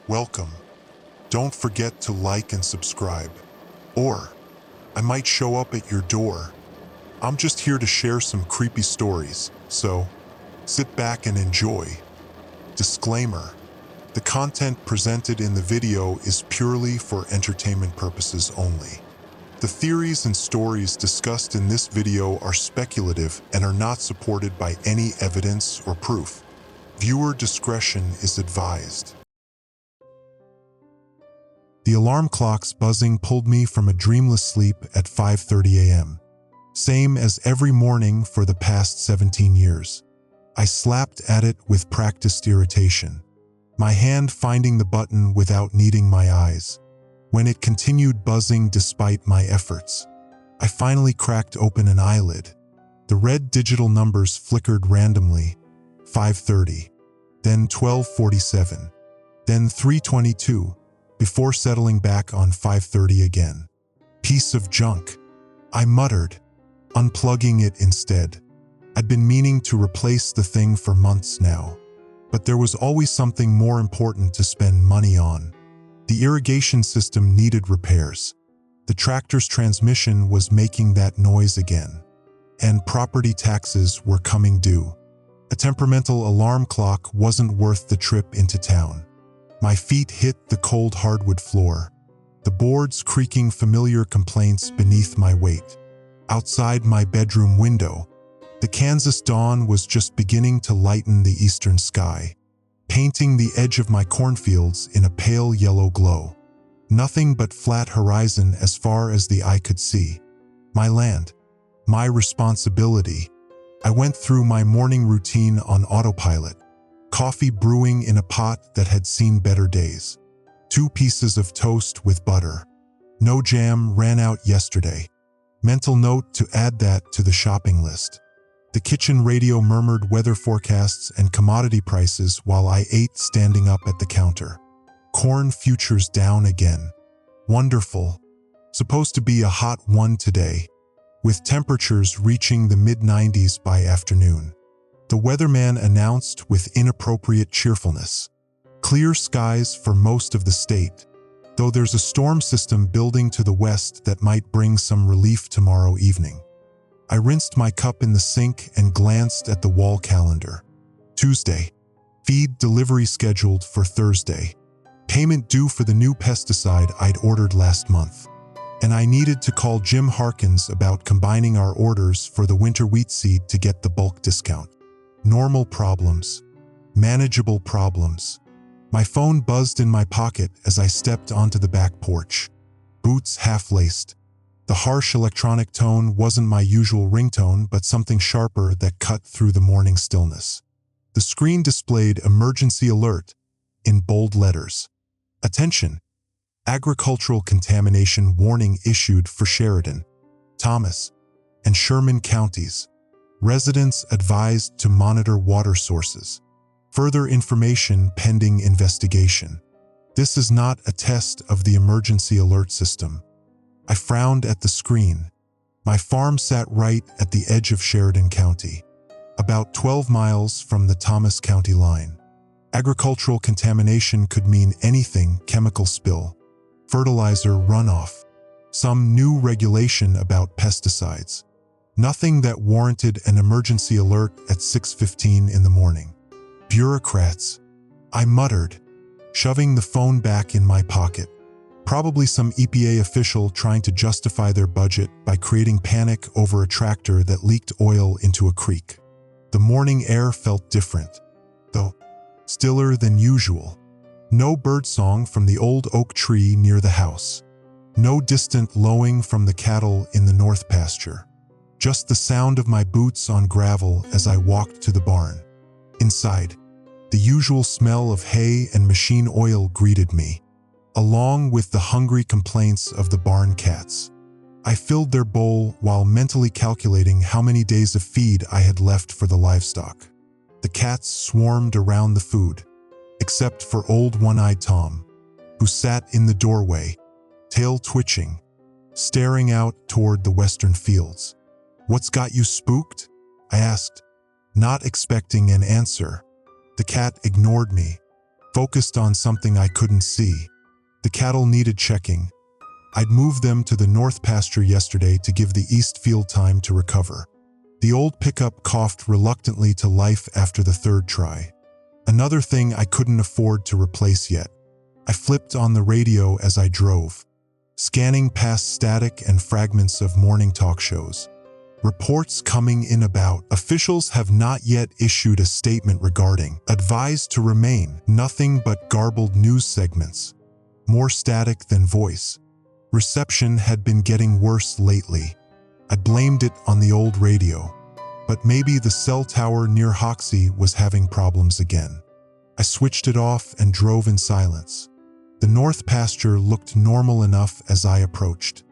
welcome. Don't forget to like and subscribe. Or, I might show up at your door. I'm just here to share some creepy stories, so sit back and enjoy. Disclaimer: the content presented in the video is purely for entertainment purposes only. The theories and stories discussed in this video are speculative and are not supported by any evidence or proof. Viewer discretion is advised. The alarm clock's buzzing pulled me from a dreamless sleep at 5:30 a.m. Same as every morning for the past 17 years. I slapped at it with practiced irritation, my hand finding the button without needing my eyes. When it continued buzzing despite my efforts, I finally cracked open an eyelid. The red digital numbers flickered randomly: 5:30, then 12:47, then 3:22, before settling back on 5:30 again. Piece of junk, I muttered, unplugging it instead. I'd been meaning to replace the thing for months now, but there was always something more important to spend money on. The irrigation system needed repairs. The tractor's transmission was making that noise again. And property taxes were coming due. A temperamental alarm clock wasn't worth the trip into town. My feet hit the cold hardwood floor, the boards creaking familiar complaints beneath my weight. Outside my bedroom window, the Kansas dawn was just beginning to lighten the eastern sky, painting the edge of my cornfields in a pale yellow glow. Nothing but flat horizon as far as the eye could see. My land, my responsibility. I went through my morning routine on autopilot, coffee brewing in a pot that had seen better days. 2 pieces of toast with butter. No jam, ran out yesterday. Mental note to add that to the shopping list. The kitchen radio murmured weather forecasts and commodity prices while I ate standing up at the counter. Corn futures down again. Wonderful. Supposed to be a hot one today, with temperatures reaching the mid-90s by afternoon. The weatherman announced with inappropriate cheerfulness. Clear skies for most of the state, though there's a storm system building to the west that might bring some relief tomorrow evening. I rinsed my cup in the sink and glanced at the wall calendar. Tuesday. Feed delivery scheduled for Thursday. Payment due for the new pesticide I'd ordered last month. And I needed to call Jim Harkins about combining our orders for the winter wheat seed to get the bulk discount. Normal problems. Manageable problems. My phone buzzed in my pocket as I stepped onto the back porch. Boots half-laced. The harsh electronic tone wasn't my usual ringtone, but something sharper that cut through the morning stillness. The screen displayed emergency alert in bold letters. Attention! Agricultural contamination warning issued for Sheridan, Thomas, and Sherman counties. Residents advised to monitor water sources. Further information pending investigation. This is not a test of the emergency alert system. I frowned at the screen. My farm sat right at the edge of Sheridan County, about 12 miles from the Thomas County line. Agricultural contamination could mean anything: chemical spill, fertilizer runoff, some new regulation about pesticides. Nothing that warranted an emergency alert at 6:15 in the morning. Bureaucrats, I muttered, shoving the phone back in my pocket. Probably some EPA official trying to justify their budget by creating panic over a tractor that leaked oil into a creek. The morning air felt different, though stiller than usual. No birdsong from the old oak tree near the house. No distant lowing from the cattle in the north pasture. Just the sound of my boots on gravel as I walked to the barn. Inside, the usual smell of hay and machine oil greeted me, along with the hungry complaints of the barn cats. I filled their bowl while mentally calculating how many days of feed I had left for the livestock. The cats swarmed around the food, except for old one-eyed Tom, who sat in the doorway, tail twitching, staring out toward the western fields. "What's got you spooked?" I asked, not expecting an answer. The cat ignored me, focused on something I couldn't see. The cattle needed checking. I'd moved them to the north pasture yesterday to give the east field time to recover. The old pickup coughed reluctantly to life after the third try. Another thing I couldn't afford to replace yet. I flipped on the radio as I drove, scanning past static and fragments of morning talk shows. Reports coming in about officials have not yet issued a statement regarding advised to remain, nothing but garbled news segments. More static than voice. Reception had been getting worse lately. I blamed it on the old radio, but maybe the cell tower near Hoxie was having problems again. I switched it off and drove in silence. The north pasture looked normal enough as I approached,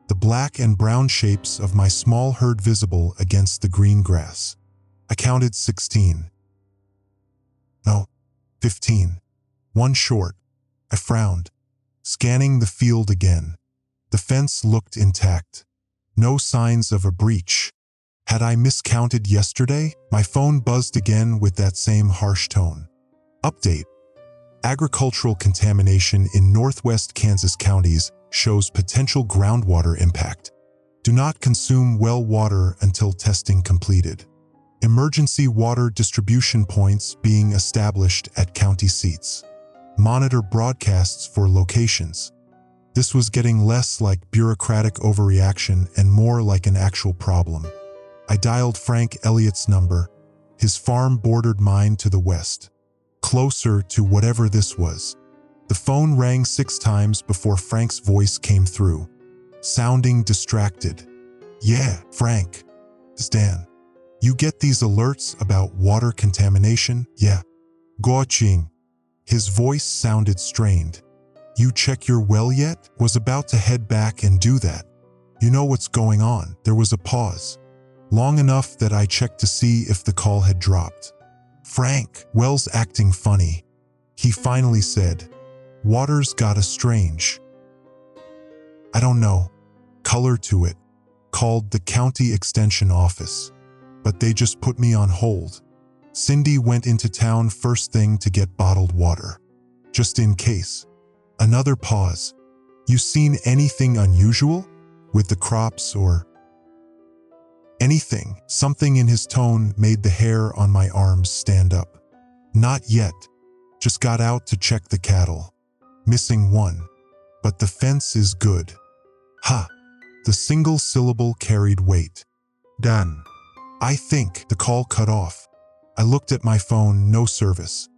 the black and brown shapes of my small herd visible against the green grass. I counted 16. No, 15. One short. I frowned, scanning the field again. The fence looked intact. No signs of a breach. Had I miscounted yesterday? My phone buzzed again with that same harsh tone. Update. Agricultural contamination in northwest Kansas counties shows potential groundwater impact. Do not consume well water until testing completed. Emergency water distribution points being established at county seats. Monitor broadcasts for locations. This was getting less like bureaucratic overreaction and more like an actual problem. I dialed Frank Elliott's number. His farm bordered mine to the west, closer to whatever this was. The phone rang 6 times before Frank's voice came through, sounding distracted. Yeah, Frank. It's Dan. You get these alerts about water contamination? Yeah. Guoqing. His voice sounded strained. You check your well yet? Was about to head back and do that. You know what's going on. There was a pause. Long enough that I checked to see if the call had dropped. Frank, Well's acting funny. He finally said, water's got a strange, I don't know, color to it. Called the county extension office, but they just put me on hold. Cindy went into town first thing to get bottled water, just in case. Another pause. You seen anything unusual with the crops or anything? Something in his tone made the hair on my arms stand up. Not yet. Just got out to check the cattle. Missing one. But the fence is good. Ha! The single syllable carried weight. Done. I think the call cut off. I looked at my phone, no service,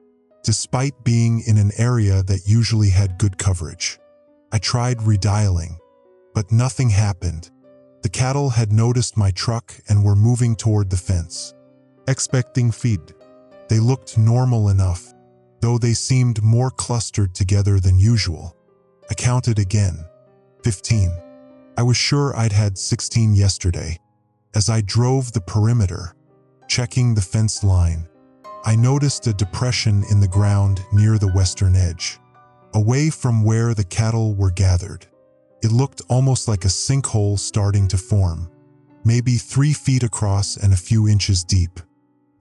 despite being in an area that usually had good coverage. I tried redialing, but nothing happened. The cattle had noticed my truck and were moving toward the fence, expecting feed. They looked normal enough, though they seemed more clustered together than usual. I counted again. 15. I was sure I'd had 16 yesterday. As I drove the perimeter, checking the fence line, I noticed a depression in the ground near the western edge, away from where the cattle were gathered. It looked almost like a sinkhole starting to form, maybe 3 feet across and a few inches deep.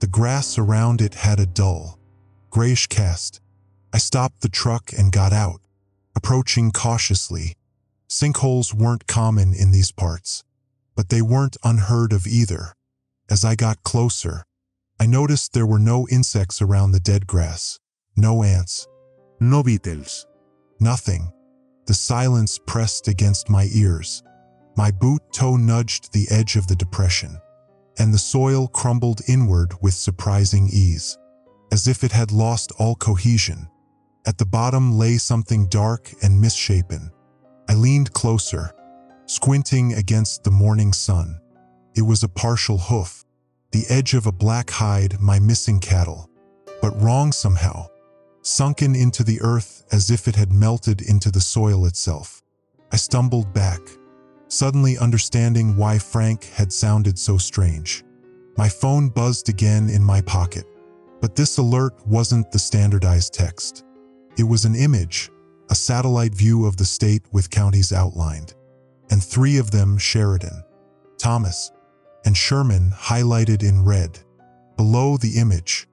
The grass around it had a dull, grayish cast. I stopped the truck and got out, approaching cautiously. Sinkholes weren't common in these parts, but they weren't unheard of either. As I got closer, I noticed there were no insects around the dead grass, no ants, no beetles, nothing. The silence pressed against my ears. My boot toe nudged the edge of the depression, and the soil crumbled inward with surprising ease, as if it had lost all cohesion. At the bottom lay something dark and misshapen. I leaned closer, squinting against the morning sun. It was a partial hoof, the edge of a black hide, my missing cattle, but wrong somehow, sunken into the earth as if it had melted into the soil itself. I stumbled back, suddenly understanding why Frank had sounded so strange. My phone buzzed again in my pocket, but this alert wasn't the standardized text. It was an image, a satellite view of the state with counties outlined, and 3 of them Sheridan, Thomas, and Sherman highlighted in red. Below the image,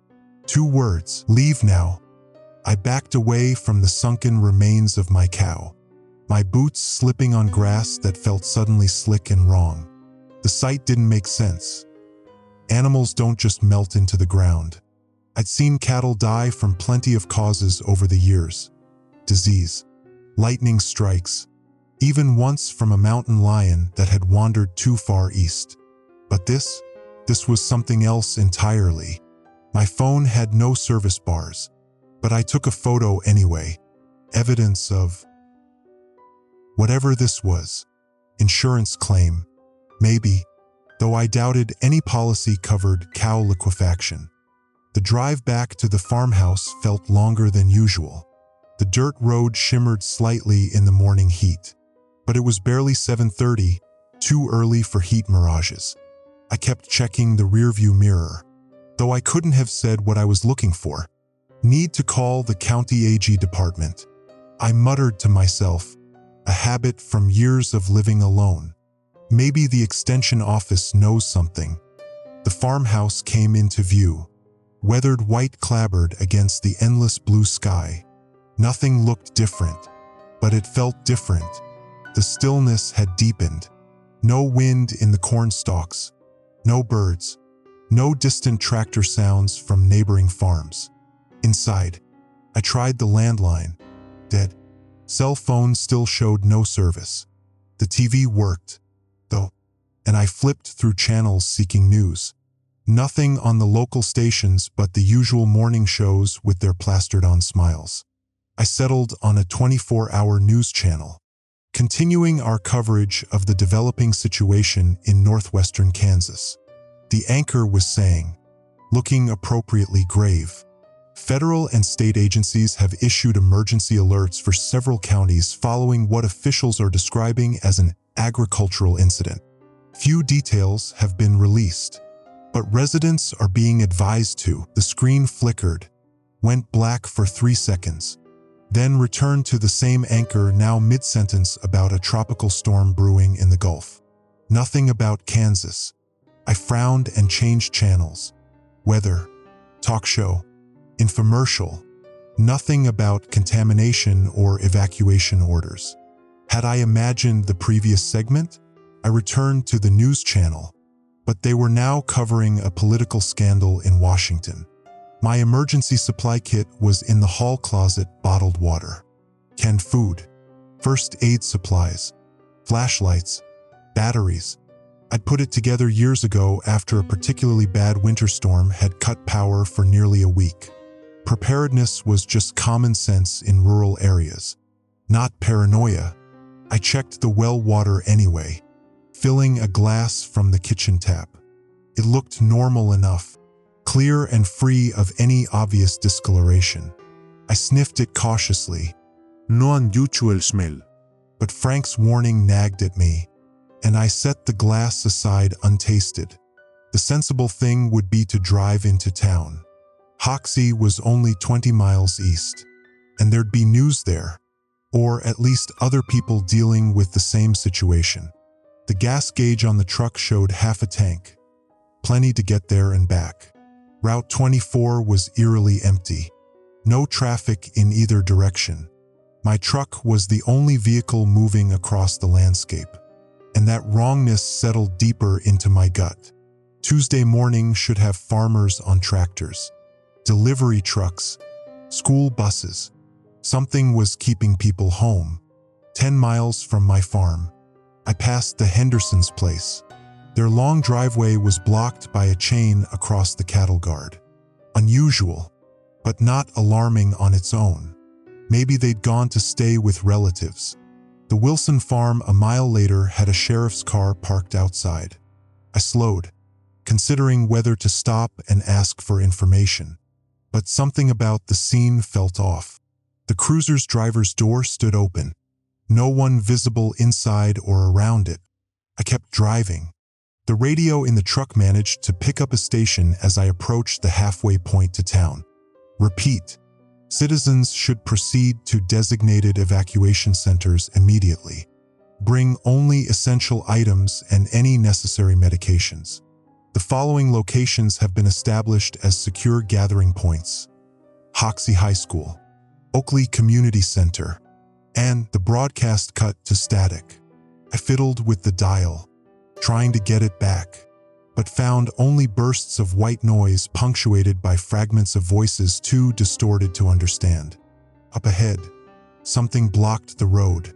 2 words, leave now. I backed away from the sunken remains of my cow, my boots slipping on grass that felt suddenly slick and wrong. The sight didn't make sense. Animals don't just melt into the ground. I'd seen cattle die from plenty of causes over the years. Disease, lightning strikes, even once from a mountain lion that had wandered too far east. But this was something else entirely. My phone had no service bars, but I took a photo anyway, evidence of whatever this was. Insurance claim, maybe, though I doubted any policy covered cow liquefaction. The drive back to the farmhouse felt longer than usual. The dirt road shimmered slightly in the morning heat, but it was barely 7:30, too early for heat mirages. I kept checking the rearview mirror, though I couldn't have said what I was looking for. Need to call the county AG department. I muttered to myself, a habit from years of living alone. Maybe the extension office knows something. The farmhouse came into view, weathered white clapboard against the endless blue sky. Nothing looked different, but it felt different. The stillness had deepened. No wind in the corn stalks, no birds, no distant tractor sounds from neighboring farms. Inside, I tried the landline. Dead. Cell phone still showed no service. The TV worked, though, and I flipped through channels seeking news. Nothing on the local stations but the usual morning shows with their plastered-on smiles. I settled on a 24-hour news channel, continuing our coverage of the developing situation in northwestern Kansas. The anchor was saying, looking appropriately grave, federal and state agencies have issued emergency alerts for several counties following what officials are describing as an agricultural incident. Few details have been released, but residents are being advised to. The screen flickered, went black for 3 seconds, then returned to the same anchor now mid-sentence about a tropical storm brewing in the Gulf. Nothing about Kansas. I frowned and changed channels. Weather, talk show, infomercial. Nothing about contamination or evacuation orders. Had I imagined the previous segment? I returned to the news channel, but they were now covering a political scandal in Washington. My emergency supply kit was in the hall closet: bottled water, canned food, first aid supplies, flashlights, batteries. I'd put it together years ago after a particularly bad winter storm had cut power for nearly a week. Preparedness was just common sense in rural areas, not paranoia. I checked the well water anyway, filling a glass from the kitchen tap. It looked normal enough, clear and free of any obvious discoloration. I sniffed it cautiously. No unusual smell. But Frank's warning nagged at me, and I set the glass aside untasted. The sensible thing would be to drive into town. Hoxie was only 20 miles east, and there'd be news there, or at least other people dealing with the same situation. The gas gauge on the truck showed half a tank, plenty to get there and back. Route 24 was eerily empty. No traffic in either direction. My truck was the only vehicle moving across the landscape, and that wrongness settled deeper into my gut. Tuesday morning should have farmers on tractors, delivery trucks, school buses. Something was keeping people home. 10 miles from my farm, I passed the Hendersons' place. Their long driveway was blocked by a chain across the cattle guard. Unusual, but not alarming on its own. Maybe they'd gone to stay with relatives. The Wilson farm a mile later had a sheriff's car parked outside. I slowed, considering whether to stop and ask for information. But something about the scene felt off. The cruiser's driver's door stood open. No one visible inside or around it. I kept driving. The radio in the truck managed to pick up a station as I approached the halfway point to town. Repeat. Citizens should proceed to designated evacuation centers immediately. Bring only essential items and any necessary medications. The following locations have been established as secure gathering points. Hoxie High School, Oakley Community Center, and the broadcast cut to static. I fiddled with the dial, trying to get it back, but found only bursts of white noise punctuated by fragments of voices too distorted to understand. Up ahead, something blocked the road.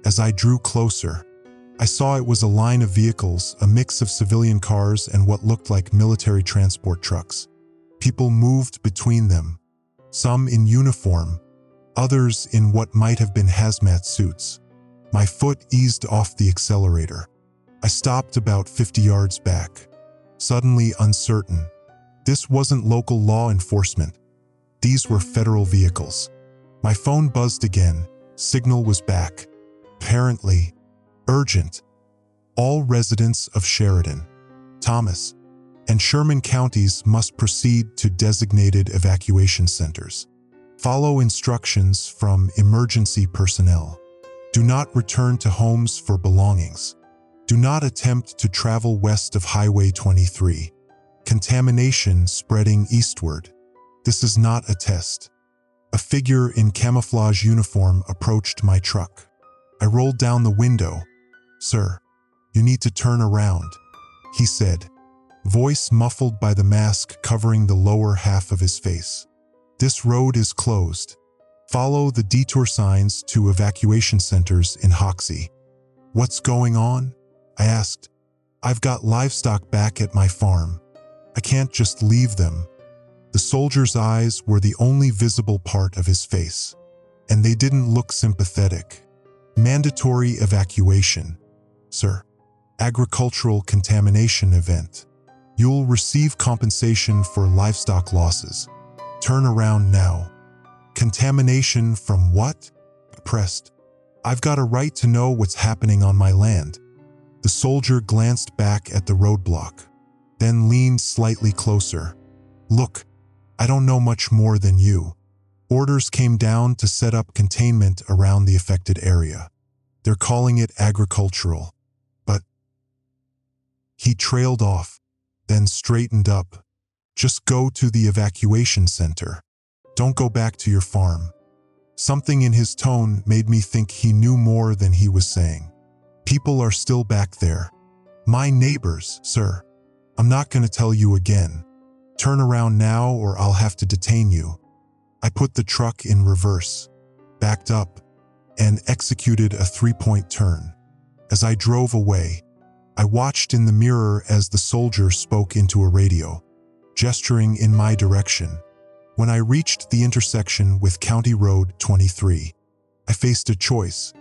As I drew closer, I saw it was a line of vehicles, a mix of civilian cars and what looked like military transport trucks. People moved between them, some in uniform, others in what might have been hazmat suits. My foot eased off the accelerator. I stopped about 50 yards back, suddenly uncertain. This wasn't local law enforcement. These were federal vehicles. My phone buzzed again. Signal was back. Apparently, urgent. All residents of Sheridan, Thomas, and Sherman counties must proceed to designated evacuation centers. Follow instructions from emergency personnel. Do not return to homes for belongings. Do not attempt to travel west of Highway 23. Contamination spreading eastward. This is not a test. A figure in camouflage uniform approached my truck. I rolled down the window. "Sir, you need to turn around," he said, voice muffled by the mask covering the lower half of his face. "This road is closed. Follow the detour signs to evacuation centers in Hoxie." "What's going on?" I asked. "I've got livestock back at my farm. I can't just leave them." The soldier's eyes were the only visible part of his face, and they didn't look sympathetic. "Mandatory evacuation, sir. Agricultural contamination event. You'll receive compensation for livestock losses. Turn around now." "Contamination from what?" Pressed. "I've got a right to know what's happening on my land." The soldier glanced back at the roadblock, then leaned slightly closer. "Look, I don't know much more than you. Orders came down to set up containment around the affected area. They're calling it agricultural, but..." He trailed off, then straightened up. "Just go to the evacuation center. Don't go back to your farm." Something in his tone made me think he knew more than he was saying. "People are still back there. My neighbors, sir. I'm not going to tell you again. Turn around now or I'll have to detain you." I put the truck in reverse, backed up, and executed a three-point turn. As I drove away, I watched in the mirror as the soldier spoke into a radio, gesturing in my direction. When I reached the intersection with County Road 23, I faced a choice.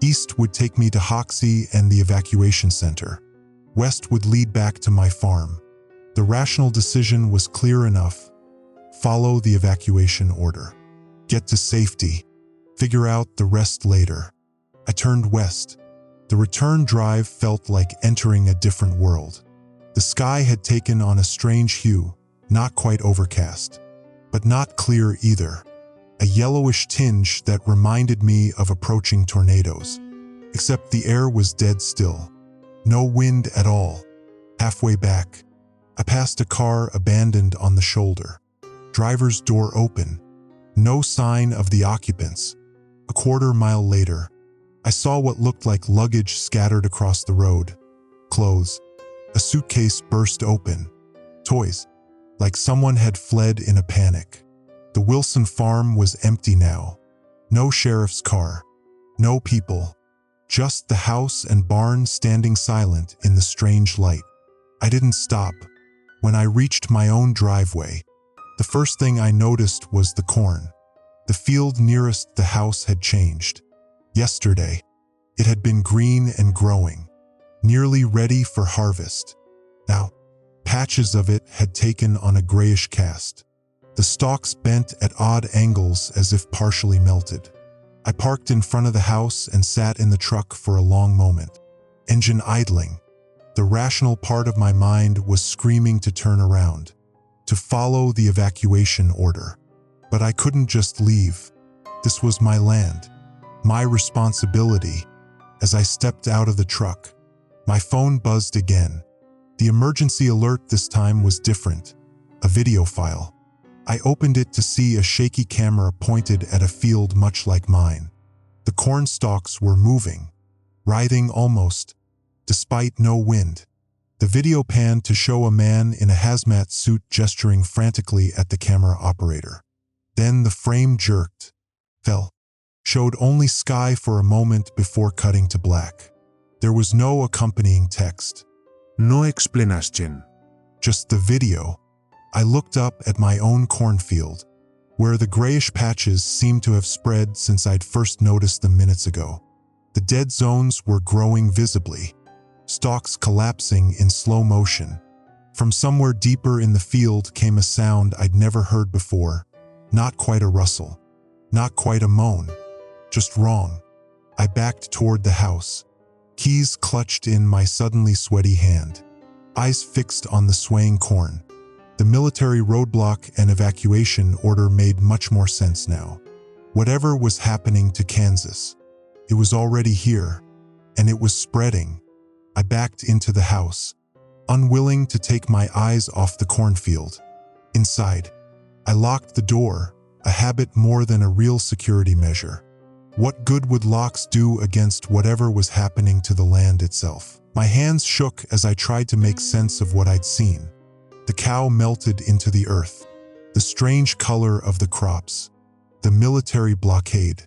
East would take me to Hoxie and the evacuation center. West would lead back to my farm. The rational decision was clear enough. Follow the evacuation order. Get to safety. Figure out the rest later. I turned west. The return drive felt like entering a different world. The sky had taken on a strange hue, not quite overcast, but not clear either. A yellowish tinge that reminded me of approaching tornadoes. Except the air was dead still. No wind at all. Halfway back, I passed a car abandoned on the shoulder. Driver's door open. No sign of the occupants. A quarter-mile later, I saw what looked like luggage scattered across the road. Clothes. A suitcase burst open. Toys. Like someone had fled in a panic. The Wilson farm was empty now. No sheriff's car. No people. Just the house and barn standing silent in the strange light. I didn't stop. When I reached my own driveway, the first thing I noticed was the corn. The field nearest the house had changed. Yesterday, it had been green and growing, nearly ready for harvest. Now, patches of it had taken on a grayish cast. The stalks bent at odd angles as if partially melted. I parked in front of the house and sat in the truck for a long moment. Engine idling. The rational part of my mind was screaming to turn around, to follow the evacuation order. But I couldn't just leave. This was my land, my responsibility. As I stepped out of the truck, my phone buzzed again. The emergency alert this time was different. A video file. I opened it to see a shaky camera pointed at a field much like mine. The corn stalks were moving, writhing almost, despite no wind. The video panned to show a man in a hazmat suit gesturing frantically at the camera operator. Then the frame jerked, fell, showed only sky for a moment before cutting to black. There was no accompanying text. No explanation. Just the video. I looked up at my own cornfield, where the grayish patches seemed to have spread since I'd first noticed them minutes ago. The dead zones were growing visibly, stalks collapsing in slow motion. From somewhere deeper in the field came a sound I'd never heard before. Not quite a rustle, not quite a moan, just wrong. I backed toward the house, keys clutched in my suddenly sweaty hand, eyes fixed on the swaying corn. The military roadblock and evacuation order made much more sense now. Whatever was happening to Kansas, it was already here, and it was spreading. I backed into the house, unwilling to take my eyes off the cornfield. Inside, I locked the door, a habit more than a real security measure. What good would locks do against whatever was happening to the land itself? My hands shook as I tried to make sense of what I'd seen. The cow melted into the earth, the strange color of the crops, the military blockade.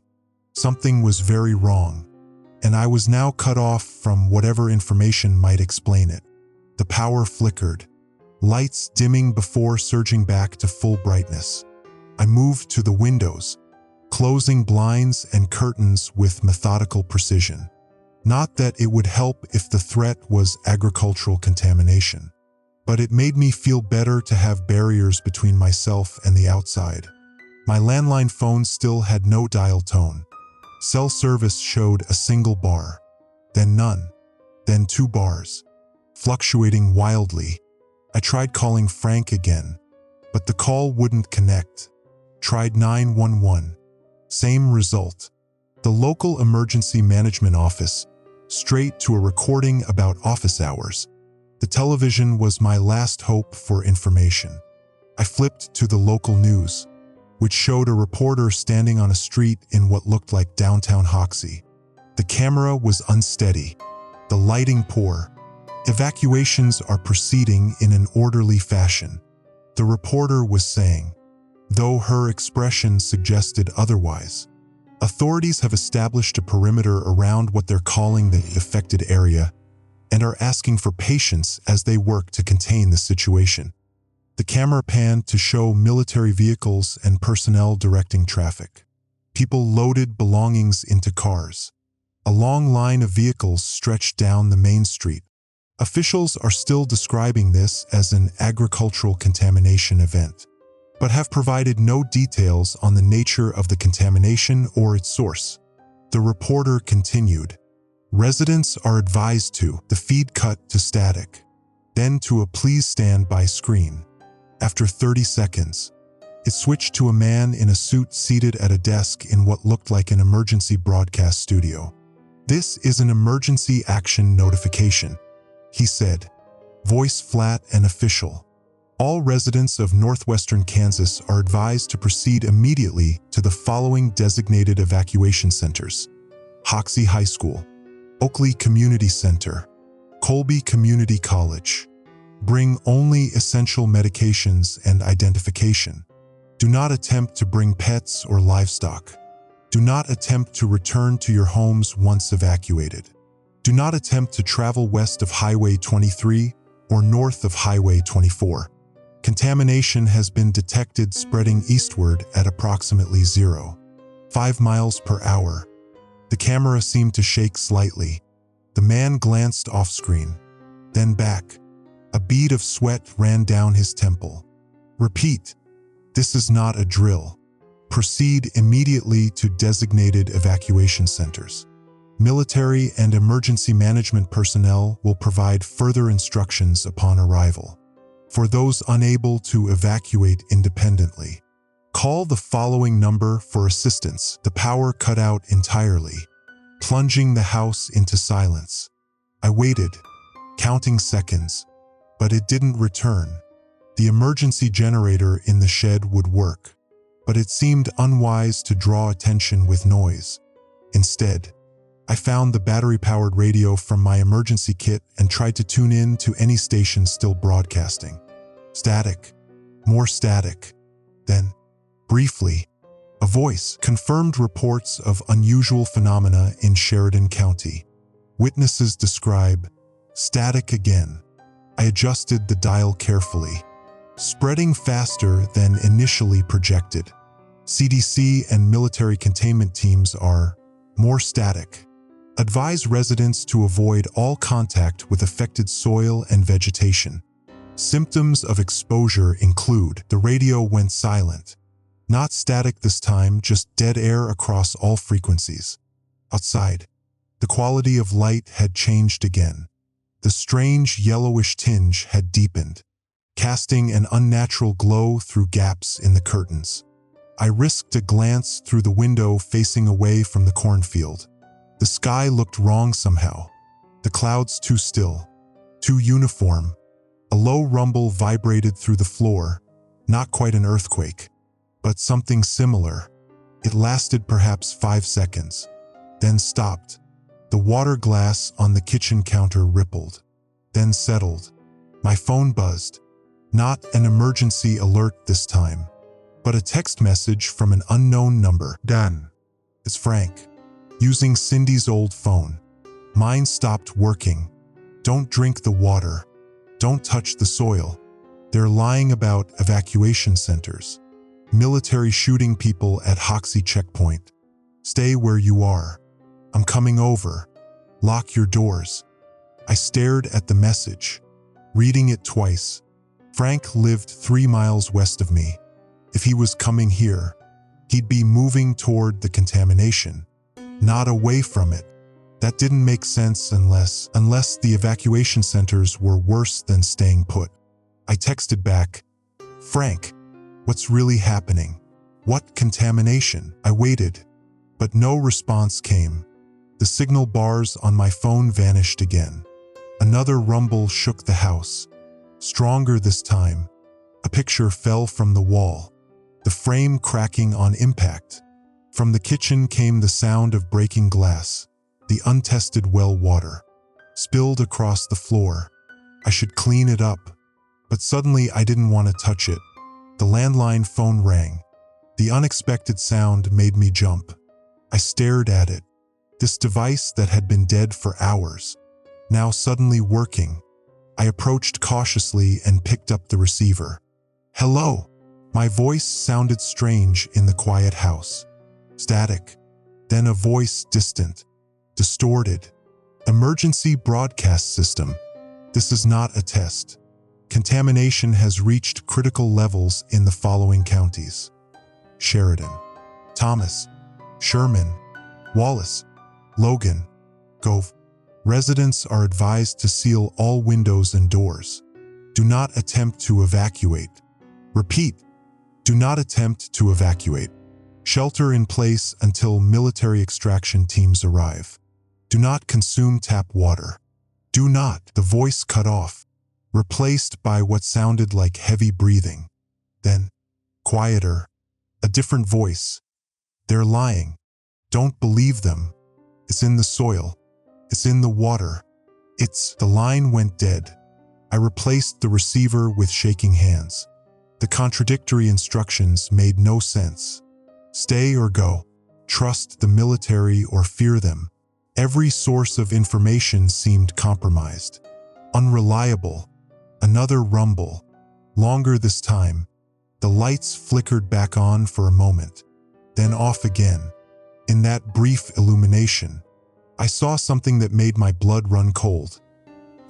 Something was very wrong, and I was now cut off from whatever information might explain it. The power flickered, lights dimming before surging back to full brightness. I moved to the windows, closing blinds and curtains with methodical precision. Not that it would help if the threat was agricultural contamination, but it made me feel better to have barriers between myself and the outside. My landline phone still had no dial tone. Cell service showed a single bar, then none, then 2 bars, fluctuating wildly. I tried calling Frank again, but the call wouldn't connect. Tried 911. Same result. The local emergency management office, straight to a recording about office hours. The television was my last hope for information. I flipped to the local news, which showed a reporter standing on a street in what looked like downtown Hoxie. The camera was unsteady, the lighting poor. Evacuations are proceeding in an orderly fashion, the reporter was saying, though her expression suggested otherwise. Authorities have established a perimeter around what they're calling the affected area and are asking for patience as they work to contain the situation. The camera panned to show military vehicles and personnel directing traffic. People loaded belongings into cars. A long line of vehicles stretched down the main street. Officials are still describing this as an agricultural contamination event, but have provided no details on the nature of the contamination or its source. The reporter continued, residents are advised to, the feed cut to static, then to a please stand by screen. After 30 seconds, it switched to a man in a suit seated at a desk in what looked like an emergency broadcast studio. This is an emergency action notification, he said, voice flat and official. All residents of northwestern Kansas are advised to proceed immediately to the following designated evacuation centers: Hoxie High School, Oakley Community Center, Colby Community College. Bring only essential medications and identification. Do not attempt to bring pets or livestock. Do not attempt to return to your homes once evacuated. Do not attempt to travel west of Highway 23 or north of Highway 24. Contamination has been detected spreading eastward at approximately 0.5 miles per hour. The camera seemed to shake slightly. The man glanced off-screen, then back. A bead of sweat ran down his temple. Repeat, this is not a drill. Proceed immediately to designated evacuation centers. Military and emergency management personnel will provide further instructions upon arrival. For those unable to evacuate independently, call the following number for assistance. The power cut out entirely, plunging the house into silence. I waited, counting seconds, but it didn't return. The emergency generator in the shed would work, but it seemed unwise to draw attention with noise. Instead, I found the battery-powered radio from my emergency kit and tried to tune in to any station still broadcasting. Static. More static. Then, briefly, a voice confirmed reports of unusual phenomena in Sheridan County. Witnesses describe static again. I adjusted the dial carefully, spreading faster than initially projected. CDC and military containment teams are more static. Advise residents to avoid all contact with affected soil and vegetation. Symptoms of exposure include the radio went silent. Not static this time, just dead air across all frequencies. Outside, the quality of light had changed again. The strange yellowish tinge had deepened, casting an unnatural glow through gaps in the curtains. I risked a glance through the window facing away from the cornfield. The sky looked wrong somehow. The clouds too still, too uniform. A low rumble vibrated through the floor, not quite an earthquake, but something similar. It lasted perhaps 5 seconds, then stopped. The water glass on the kitchen counter rippled, then settled. My phone buzzed. Not an emergency alert this time, but a text message from an unknown number. Dan. It's Frank. Using Cindy's old phone. Mine stopped working. Don't drink the water. Don't touch the soil. They're lying about evacuation centers. Military shooting people at Hoxie checkpoint. Stay where you are. I'm coming over. Lock your doors. I stared at the message, reading it twice. Frank lived 3 miles west of me. If he was coming here, he'd be moving toward the contamination, not away from it. That didn't make sense unless the evacuation centers were worse than staying put. I texted back, Frank, what's really happening? What contamination? I waited, but no response came. The signal bars on my phone vanished again. Another rumble shook the house. Stronger this time. A picture fell from the wall, the frame cracking on impact. From the kitchen came the sound of breaking glass, the untested well water, spilled across the floor. I should clean it up, but suddenly I didn't want to touch it. The landline phone rang. The unexpected sound made me jump. I stared at it. This device that had been dead for hours, now suddenly working. I approached cautiously and picked up the receiver. Hello. My voice sounded strange in the quiet house. Static. Then a voice distant, distorted. Emergency broadcast system. This is not a test. Contamination has reached critical levels in the following counties: Sheridan, Thomas, Sherman, Wallace, Logan, Gove. Residents are advised to seal all windows and doors. Do not attempt to evacuate. Repeat, do not attempt to evacuate. Shelter in place until military extraction teams arrive. Do not consume tap water. Do not. The voice cut off, replaced by what sounded like heavy breathing. Then, quieter, a different voice. They're lying. Don't believe them. It's in the soil. It's in the water. The line went dead. I replaced the receiver with shaking hands. The contradictory instructions made no sense. Stay or go. Trust the military or fear them. Every source of information seemed compromised. Unreliable. Another rumble. Longer this time. The lights flickered back on for a moment, then off again. In that brief illumination, I saw something that made my blood run cold.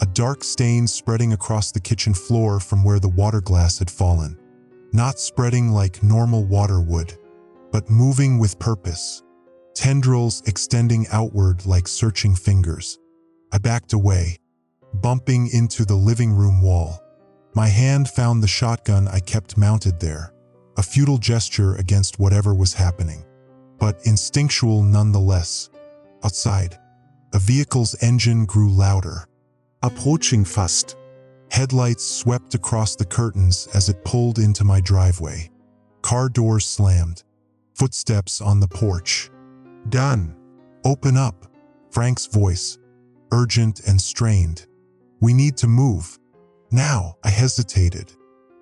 A dark stain spreading across the kitchen floor from where the water glass had fallen. Not spreading like normal water would, but moving with purpose. Tendrils extending outward like searching fingers. I backed away, bumping into the living room wall. My hand found the shotgun I kept mounted there, a futile gesture against whatever was happening, but instinctual nonetheless. Outside, a vehicle's engine grew louder. Approaching fast. Headlights swept across the curtains as it pulled into my driveway. Car doors slammed. Footsteps on the porch. Done. Open up. Frank's voice, urgent and strained. We need to move. Now. I hesitated,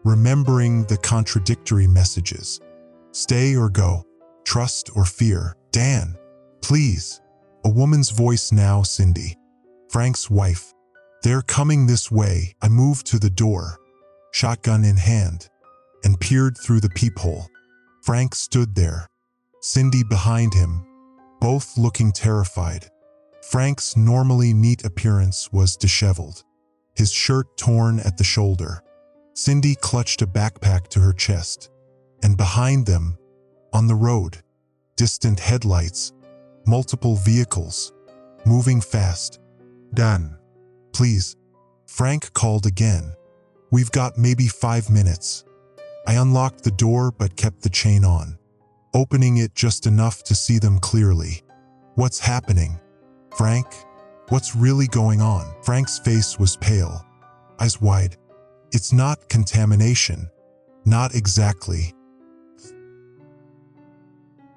remembering the contradictory messages. Stay or go. Trust or fear. Dan, please. A woman's voice now, Cindy. Frank's wife. They're coming this way. I moved to the door, shotgun in hand, and peered through the peephole. Frank stood there, Cindy behind him, both looking terrified. Frank's normally neat appearance was disheveled, his shirt torn at the shoulder. Cindy clutched a backpack to her chest, and behind them, on the road, distant headlights, multiple vehicles, moving fast. Done. Please. Frank called again. We've got maybe 5 minutes. I unlocked the door but kept the chain on, opening it just enough to see them clearly. What's happening? Frank? What's really going on? Frank's face was pale, eyes wide. It's not contamination. Not exactly.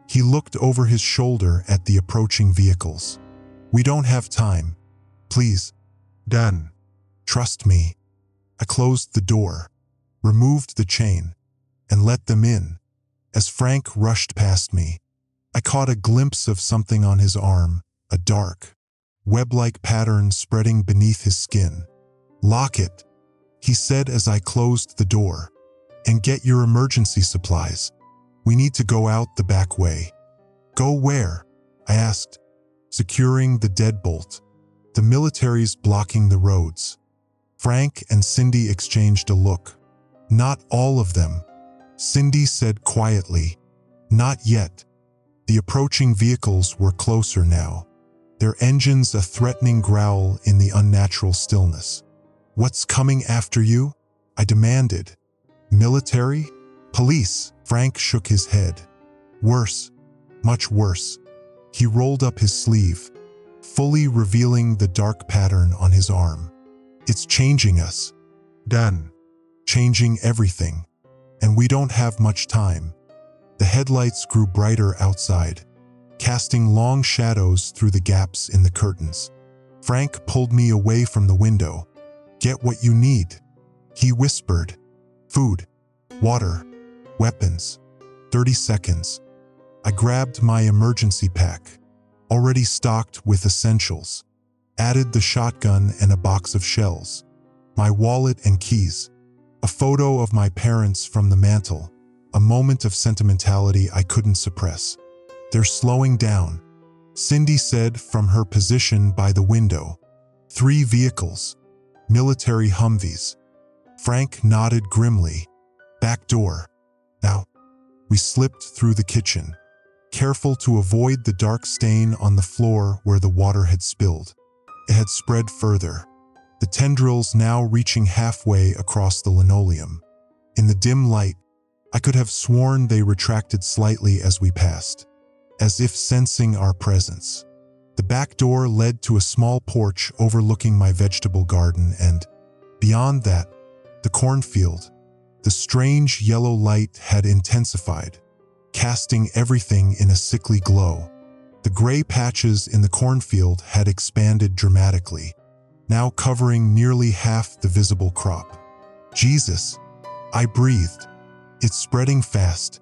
He looked over his shoulder at the approaching vehicles. We don't have time. Please. Done. Trust me. I closed the door, removed the chain, and let them in. As Frank rushed past me, I caught a glimpse of something on his arm, a dark, web-like pattern spreading beneath his skin. Lock it, he said as I closed the door, and get your emergency supplies. We need to go out the back way. Go where? I asked, securing the deadbolt. The military's blocking the roads. Frank and Cindy exchanged a look. Not all of them. Cindy said quietly, not yet. The approaching vehicles were closer now, their engines a threatening growl in the unnatural stillness. What's coming after you? I demanded. Military? Police? Frank shook his head. Worse. Much worse. He rolled up his sleeve, fully revealing the dark pattern on his arm. It's changing us. Done. Changing everything. And we don't have much time. The headlights grew brighter outside, casting long shadows through the gaps in the curtains. Frank pulled me away from the window. Get what you need, he whispered. Food, water, weapons. 30 seconds. I grabbed my emergency pack, already stocked with essentials, added the shotgun and a box of shells, my wallet and keys, a photo of my parents from the mantle, a moment of sentimentality I couldn't suppress. They're slowing down, Cindy said from her position by the window. 3 vehicles, military Humvees. Frank nodded grimly. Back door. Now. We slipped through the kitchen, careful to avoid the dark stain on the floor where the water had spilled. It had spread further, the tendrils now reaching halfway across the linoleum. In the dim light, I could have sworn they retracted slightly as we passed, as if sensing our presence. The back door led to a small porch overlooking my vegetable garden and, beyond that, the cornfield. The strange yellow light had intensified, casting everything in a sickly glow. The gray patches in the cornfield had expanded dramatically, now covering nearly half the visible crop. Jesus, I breathed. It's spreading fast,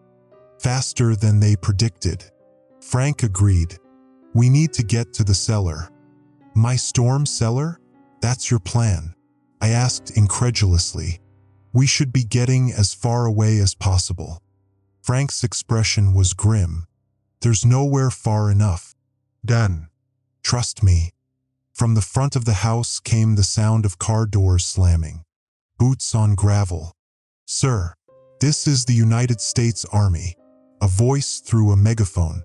faster than they predicted. Frank agreed. We need to get to the cellar. My storm cellar? That's your plan? I asked incredulously. We should be getting as far away as possible. Frank's expression was grim. There's nowhere far enough. Done. Trust me. From the front of the house came the sound of car doors slamming. Boots on gravel. Sir, this is the United States Army. A voice through a megaphone,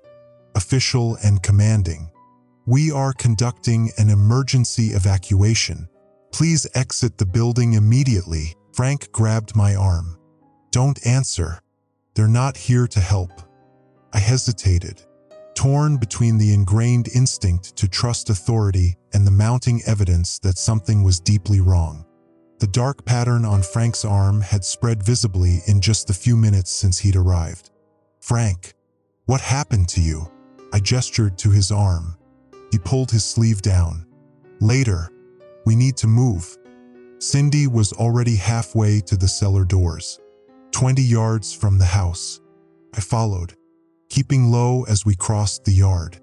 official and commanding. We are conducting an emergency evacuation. Please exit the building immediately. Frank grabbed my arm. Don't answer. They're not here to help. I hesitated, torn between the ingrained instinct to trust authority and the mounting evidence that something was deeply wrong. The dark pattern on Frank's arm had spread visibly in just the few minutes since he'd arrived. "Frank, what happened to you?" I gestured to his arm. He pulled his sleeve down. "Later. We need to move." Cindy was already halfway to the cellar doors, 20 yards from the house. I followed, keeping low as we crossed the yard.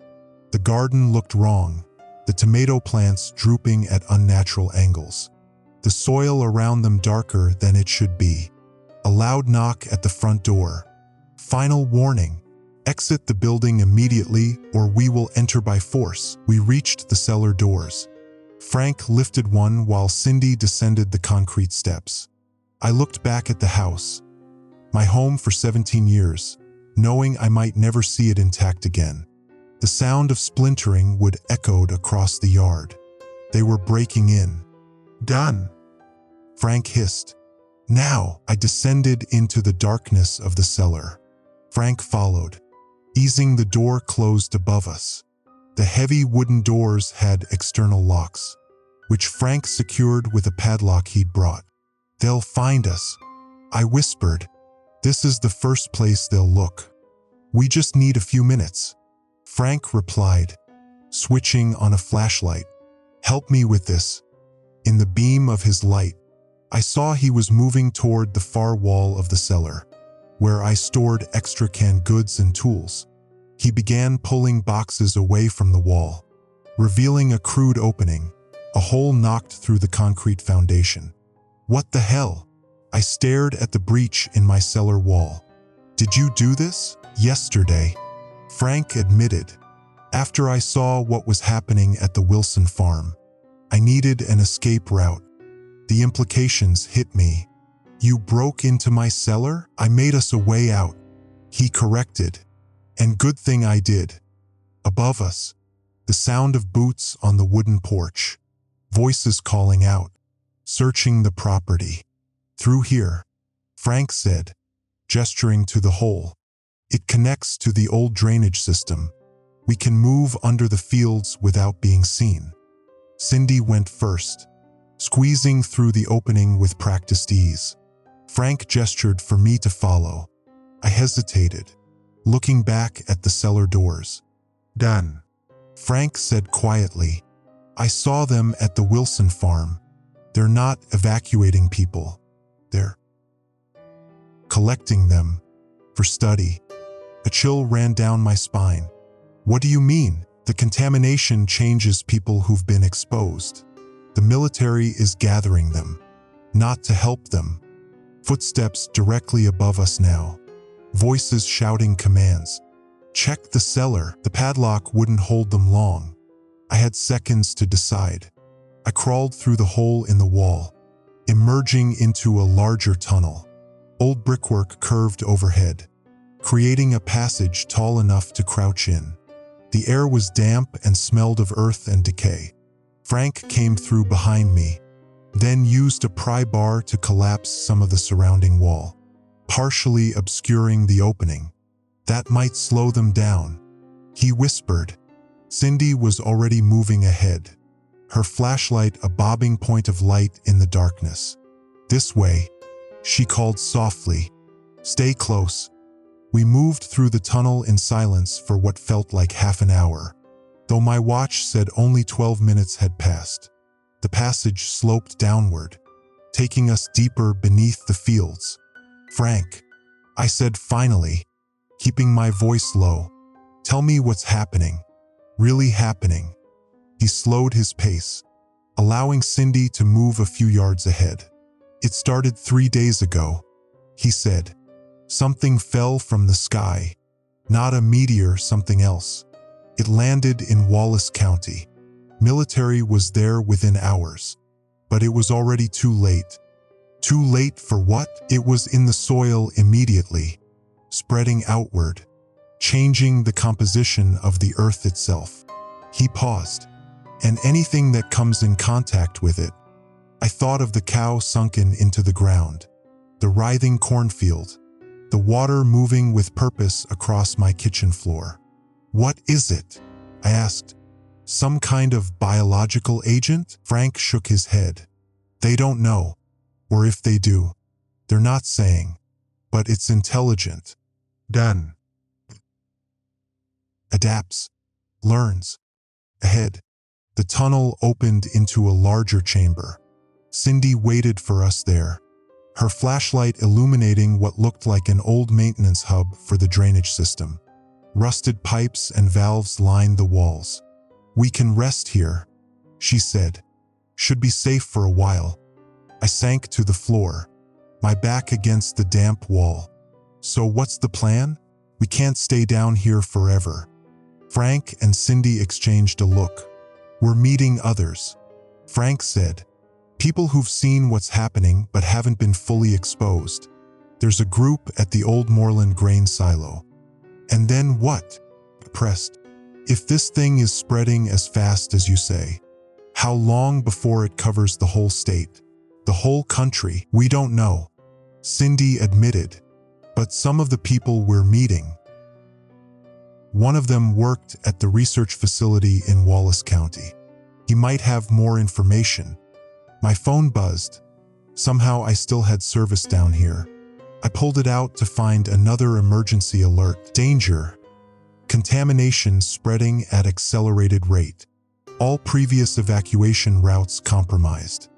The garden looked wrong, the tomato plants drooping at unnatural angles, the soil around them darker than it should be. A loud knock at the front door. "Final warning. Exit the building immediately or we will enter by force." We reached the cellar doors. Frank lifted one while Cindy descended the concrete steps. I looked back at the house, my home for 17 years, knowing I might never see it intact again. The sound of splintering would echoed across the yard. They were breaking in. "Done," Frank hissed. "Now." I descended into the darkness of the cellar. Frank followed, easing the door closed above us. The heavy wooden doors had external locks, which Frank secured with a padlock he'd brought. "They'll find us," I whispered. "This is the first place they'll look. We just need a few minutes." Frank replied, switching on a flashlight. "Help me with this." In the beam of his light, I saw he was moving toward the far wall of the cellar, where I stored extra canned goods and tools. He began pulling boxes away from the wall, revealing a crude opening, a hole knocked through the concrete foundation. "What the hell?" I stared at the breach in my cellar wall. "Did you do this?" "Yesterday," Frank admitted, "after I saw what was happening at the Wilson farm. I needed an escape route." The implications hit me. "You broke into my cellar?" "I made us a way out," he corrected. "And good thing I did." Above us, the sound of boots on the wooden porch, voices calling out, searching the property. "Through here," Frank said, gesturing to the hole. "It connects to the old drainage system. We can move under the fields without being seen." Cindy went first, squeezing through the opening with practiced ease. Frank gestured for me to follow. I hesitated, looking back at the cellar doors. "Done," Frank said quietly. "I saw them at the Wilson farm. They're not evacuating people. They're collecting them for study." A chill ran down my spine. "What do you mean?" "The contamination changes people who've been exposed. The military is gathering them, not to help them." Footsteps directly above us now. Voices shouting commands. "Check the cellar." The padlock wouldn't hold them long. I had seconds to decide. I crawled through the hole in the wall, emerging into a larger tunnel. Old brickwork curved overhead, creating a passage tall enough to crouch in. The air was damp and smelled of earth and decay. Frank came through behind me, then used a pry bar to collapse some of the surrounding wall, partially obscuring the opening. "That might slow them down," he whispered. Cindy was already moving ahead, her flashlight a bobbing point of light in the darkness. "This way," she called softly. "Stay close." We moved through the tunnel in silence for what felt like half an hour, though my watch said only 12 minutes had passed. The passage sloped downward, taking us deeper beneath the fields. "Frank," I said finally, keeping my voice low, "tell me what's happening. Really happening." He slowed his pace, allowing Cindy to move a few yards ahead. "It started 3 days ago," he said. "Something fell from the sky. Not a meteor, something else. It landed in Wallace County. Military was there within hours, but it was already too late." "Too late for what?" "It was in the soil immediately, spreading outward, changing the composition of the earth itself." He paused. "And anything that comes in contact with it." I thought of the cow sunken into the ground, the writhing cornfield, the water moving with purpose across my kitchen floor. "What is it?" I asked. "Some kind of biological agent?" Frank shook his head. "They don't know. Or if they do, they're not saying, but it's intelligent. Done. Adapts. Learns. Ahead. The tunnel opened into a larger chamber. Cindy waited for us there, her flashlight illuminating what looked like an old maintenance hub for the drainage system. Rusted pipes and valves lined the walls. "We can rest here," she said. "Should be safe for a while." I sank to the floor, my back against the damp wall. "So what's the plan? We can't stay down here forever." Frank and Cindy exchanged a look. "We're meeting others," Frank said. "People who've seen what's happening but haven't been fully exposed. There's a group at the old Moreland grain silo." "And then what?" I pressed. "If this thing is spreading as fast as you say, how long before it covers the whole state? The whole country? We don't know," Cindy admitted. "But some of the people we're meeting." One of them worked at the research facility in Wallace County. He might have more information. My phone buzzed. Somehow I still had service down here. I pulled it out to find another emergency alert. "Danger. Contamination spreading at accelerated rate. All previous evacuation routes compromised.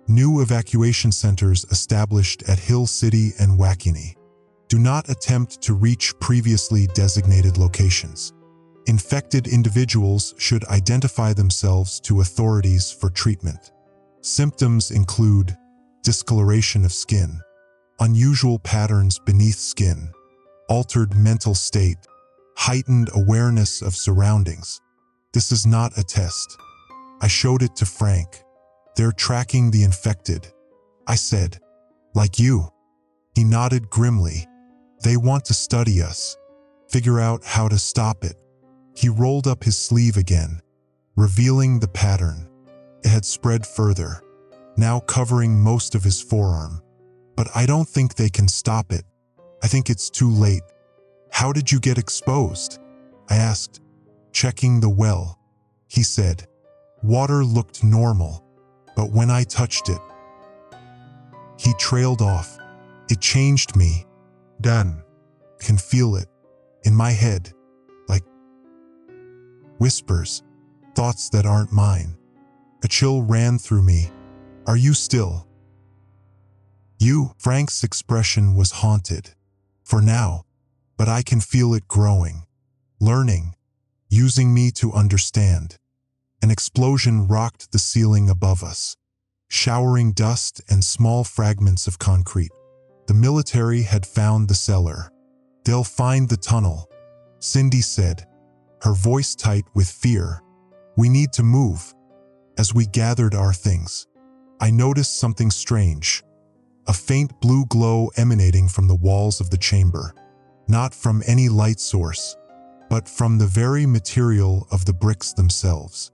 New evacuation centers established at Hill City and Waukene. Do not attempt to reach previously designated locations. Infected individuals should identify themselves to authorities for treatment. Symptoms include discoloration of skin, unusual patterns beneath skin, altered mental state, heightened awareness of surroundings. This is not a test." I showed it to Frank. "They're tracking the infected," I said. "Like you." He nodded grimly. "They want to study us, figure out how to stop it." He rolled up his sleeve again, revealing the pattern. It had spread further, now covering most of his forearm. "But I don't think they can stop it. I think it's too late." "How did you get exposed?" I asked. "Checking the well," he said. "Water looked normal, but when I touched it..." He trailed off. "It changed me." Done. Can feel it in my head, like whispers, thoughts that aren't mine. A chill ran through me. "Are you still?" "You?" Frank's expression was haunted. "For now, but I can feel it growing, learning, using me to understand." An explosion rocked the ceiling above us, showering dust and small fragments of concrete. The military had found the cellar. "They'll find the tunnel," Cindy said, her voice tight with fear. "We need to move." As we gathered our things, I noticed something strange. A faint blue glow emanating from the walls of the chamber. Not from any light source, but from the very material of the bricks themselves.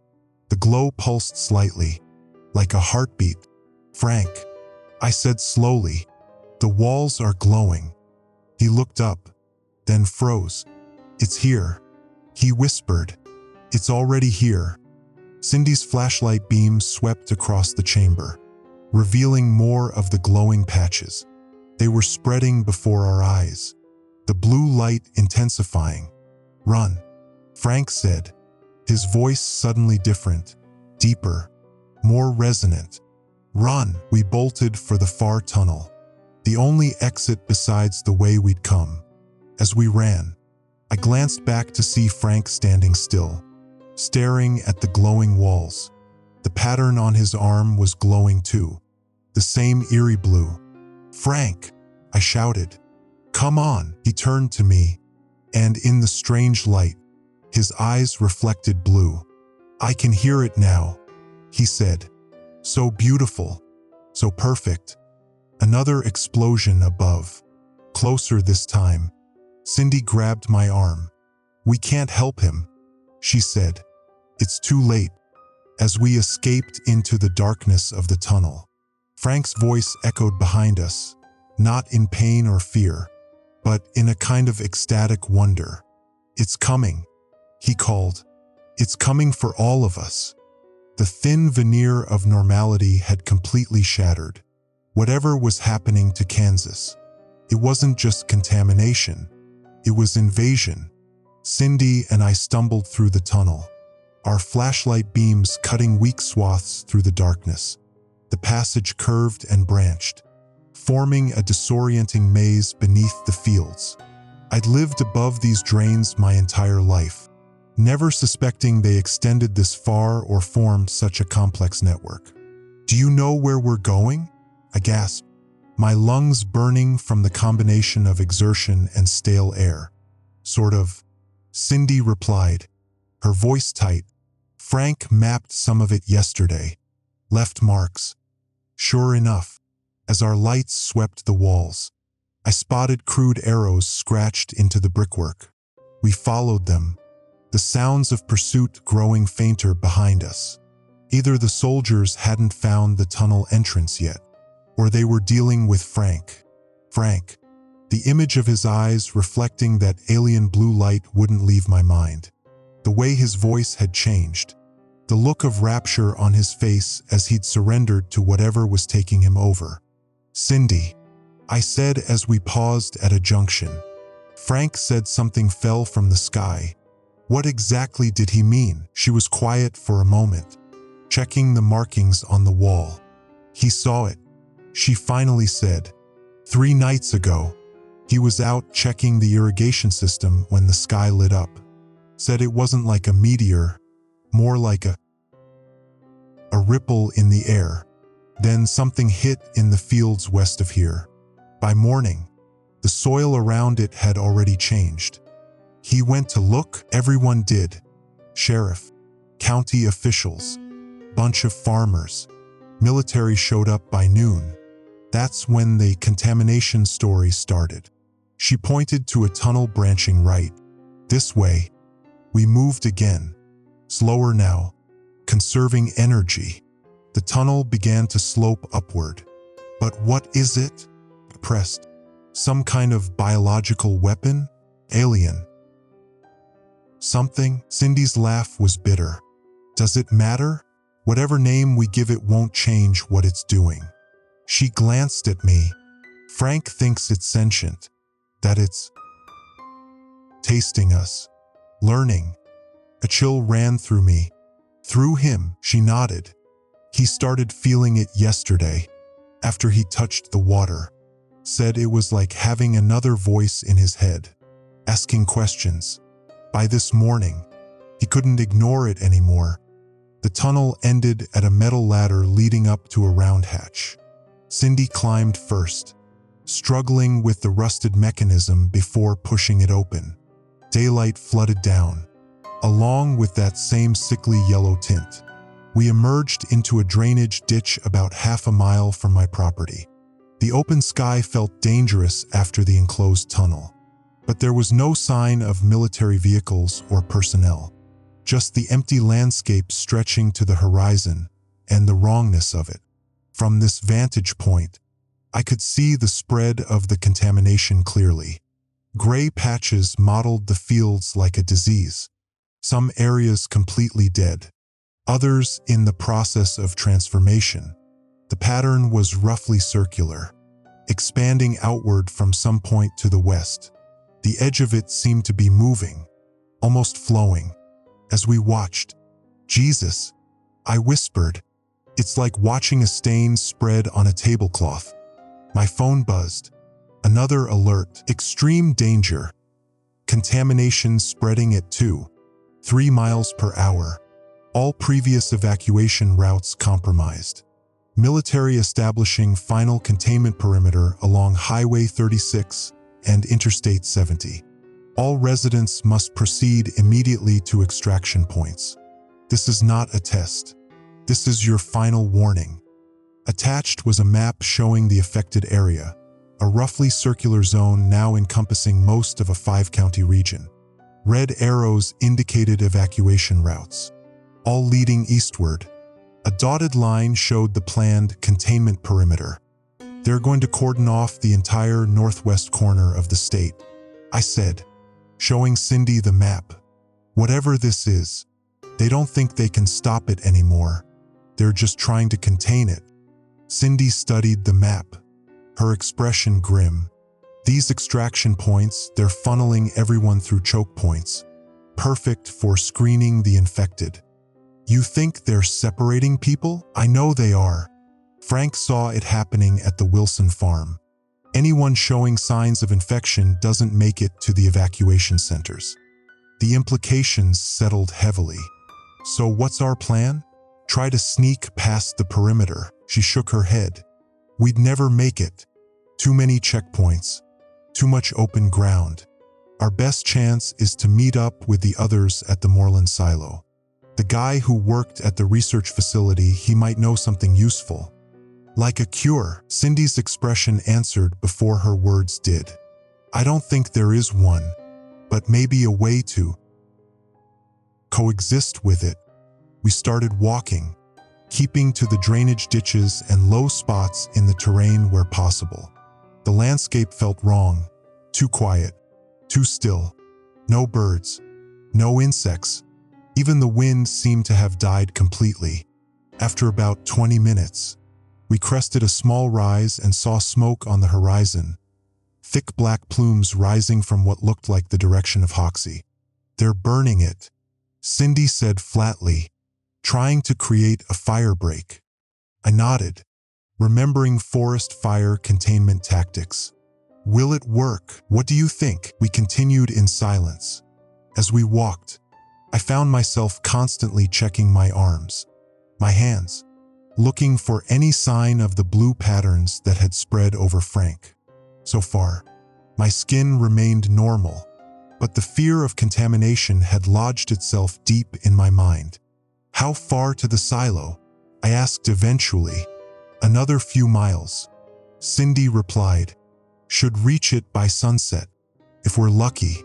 The glow pulsed slightly, like a heartbeat. "Frank," I said slowly, "the walls are glowing." He looked up, then froze. "It's here," he whispered. "It's already here." Cindy's flashlight beam swept across the chamber, revealing more of the glowing patches. They were spreading before our eyes, the blue light intensifying. "Run," Frank said, his voice suddenly different, deeper, more resonant. "Run!" We bolted for the far tunnel, the only exit besides the way we'd come. As we ran, I glanced back to see Frank standing still, staring at the glowing walls. The pattern on his arm was glowing too, the same eerie blue. "Frank!" I shouted. "Come on!" He turned to me, and in the strange light, his eyes reflected blue. "I can hear it now," he said. "So beautiful, so perfect." Another explosion above, closer this time. Cindy grabbed my arm. "We can't help him," she said. "It's too late." As we escaped into the darkness of the tunnel, Frank's voice echoed behind us, not in pain or fear, but in a kind of ecstatic wonder. "It's coming," he called. "It's coming for all of us." The thin veneer of normality had completely shattered. whatever was happening to Kansas. It wasn't just contamination, it was invasion. Cindy and I stumbled through the tunnel, our flashlight beams cutting weak swaths through the darkness. The passage curved and branched, forming a disorienting maze beneath the fields. I'd lived above these drains my entire life, never suspecting they extended this far or formed such a complex network. "Do you know where we're going?" I gasped, my lungs burning from the combination of exertion and stale air. "Sort of," Cindy replied, her voice tight. "Frank mapped some of it yesterday. Left marks." Sure enough, as our lights swept the walls, I spotted crude arrows scratched into the brickwork. We followed them, the sounds of pursuit growing fainter behind us. Either the soldiers hadn't found the tunnel entrance yet, or they were dealing with Frank. Frank, the image of his eyes reflecting that alien blue light wouldn't leave my mind. The way his voice had changed, the look of rapture on his face as he'd surrendered to whatever was taking him over. "Cindy," I said as we paused at a junction. Frank said something fell from the sky. What exactly did he mean? She was quiet for a moment, checking the markings on the wall. "He saw it," she finally said. "3 nights ago. He was out checking the irrigation system when the sky lit up. Said it wasn't like a meteor, more like a ripple in the air. Then something hit in the fields west of here. By morning, the soil around it had already changed. He went to look, everyone did. Sheriff, county officials, bunch of farmers, military showed up by noon. That's when the contamination story started." She pointed to a tunnel branching right. "This way." We moved again, slower now, conserving energy. The tunnel began to slope upward. "But what is it?" I pressed. "Some kind of biological weapon? Alien? Something?" Cindy's laugh was bitter. "Does it matter? Whatever name we give it won't change what it's doing." She glanced at me. "Frank thinks it's sentient, that it's tasting us, learning." A chill ran through me. "Through him," she nodded. "He started feeling it yesterday, after he touched the water. Said it was like having another voice in his head, asking questions. By this morning, he couldn't ignore it anymore." The tunnel ended at a metal ladder leading up to a round hatch. Cindy climbed first, struggling with the rusted mechanism before pushing it open. Daylight flooded down, along with that same sickly yellow tint. We emerged into a drainage ditch about half a mile from my property. The open sky felt dangerous after the enclosed tunnel, but there was no sign of military vehicles or personnel. Just the empty landscape stretching to the horizon and the wrongness of it. From this vantage point, I could see the spread of the contamination clearly. Gray patches mottled the fields like a disease, some areas completely dead, others in the process of transformation. The pattern was roughly circular, expanding outward from some point to the west. The edge of it seemed to be moving, almost flowing. As we watched, "Jesus," I whispered. "It's like watching a stain spread on a tablecloth." My phone buzzed. Another alert. Extreme danger. Contamination spreading at 2-3 miles per hour. All previous evacuation routes compromised. Military establishing final containment perimeter along Highway 36 and Interstate 70. All residents must proceed immediately to extraction points. This is not a test. This is your final warning. Attached was a map showing the affected area, a roughly circular zone now encompassing most of a 5-county region. Red arrows indicated evacuation routes, all leading eastward. A dotted line showed the planned containment perimeter. They're going to cordon off the entire northwest corner of the state, I said, showing Cindy the map. Whatever this is, they don't think they can stop it anymore. They're just trying to contain it. Cindy studied the map, her expression grim. These extraction points, they're funneling everyone through choke points, perfect for screening the infected. You think they're separating people? I know they are. Frank saw it happening at the Wilson farm. Anyone showing signs of infection doesn't make it to the evacuation centers. The implications settled heavily. So what's our plan? Try to sneak past the perimeter. She shook her head. We'd never make it. Too many checkpoints. Too much open ground. Our best chance is to meet up with the others at the Moreland silo. The guy who worked at the research facility, he might know something useful. Like a cure, Cindy's expression answered before her words did. I don't think there is one, but maybe a way to coexist with it. We started walking, keeping to the drainage ditches and low spots in the terrain where possible. The landscape felt wrong, too quiet, too still. No birds, no insects. Even the wind seemed to have died completely. After about 20 minutes, we crested a small rise and saw smoke on the horizon, thick black plumes rising from what looked like the direction of Hoxie. They're burning it, Cindy said flatly, trying to create a fire break. I nodded, remembering forest fire containment tactics. Will it work? What do you think? We continued in silence. As we walked, I found myself constantly checking my arms, my hands, looking for any sign of the blue patterns that had spread over Frank. So far, my skin remained normal, but the fear of contamination had lodged itself deep in my mind. How far to the silo? I asked eventually. Another few miles. Cindy replied. Should reach it by sunset. If we're lucky.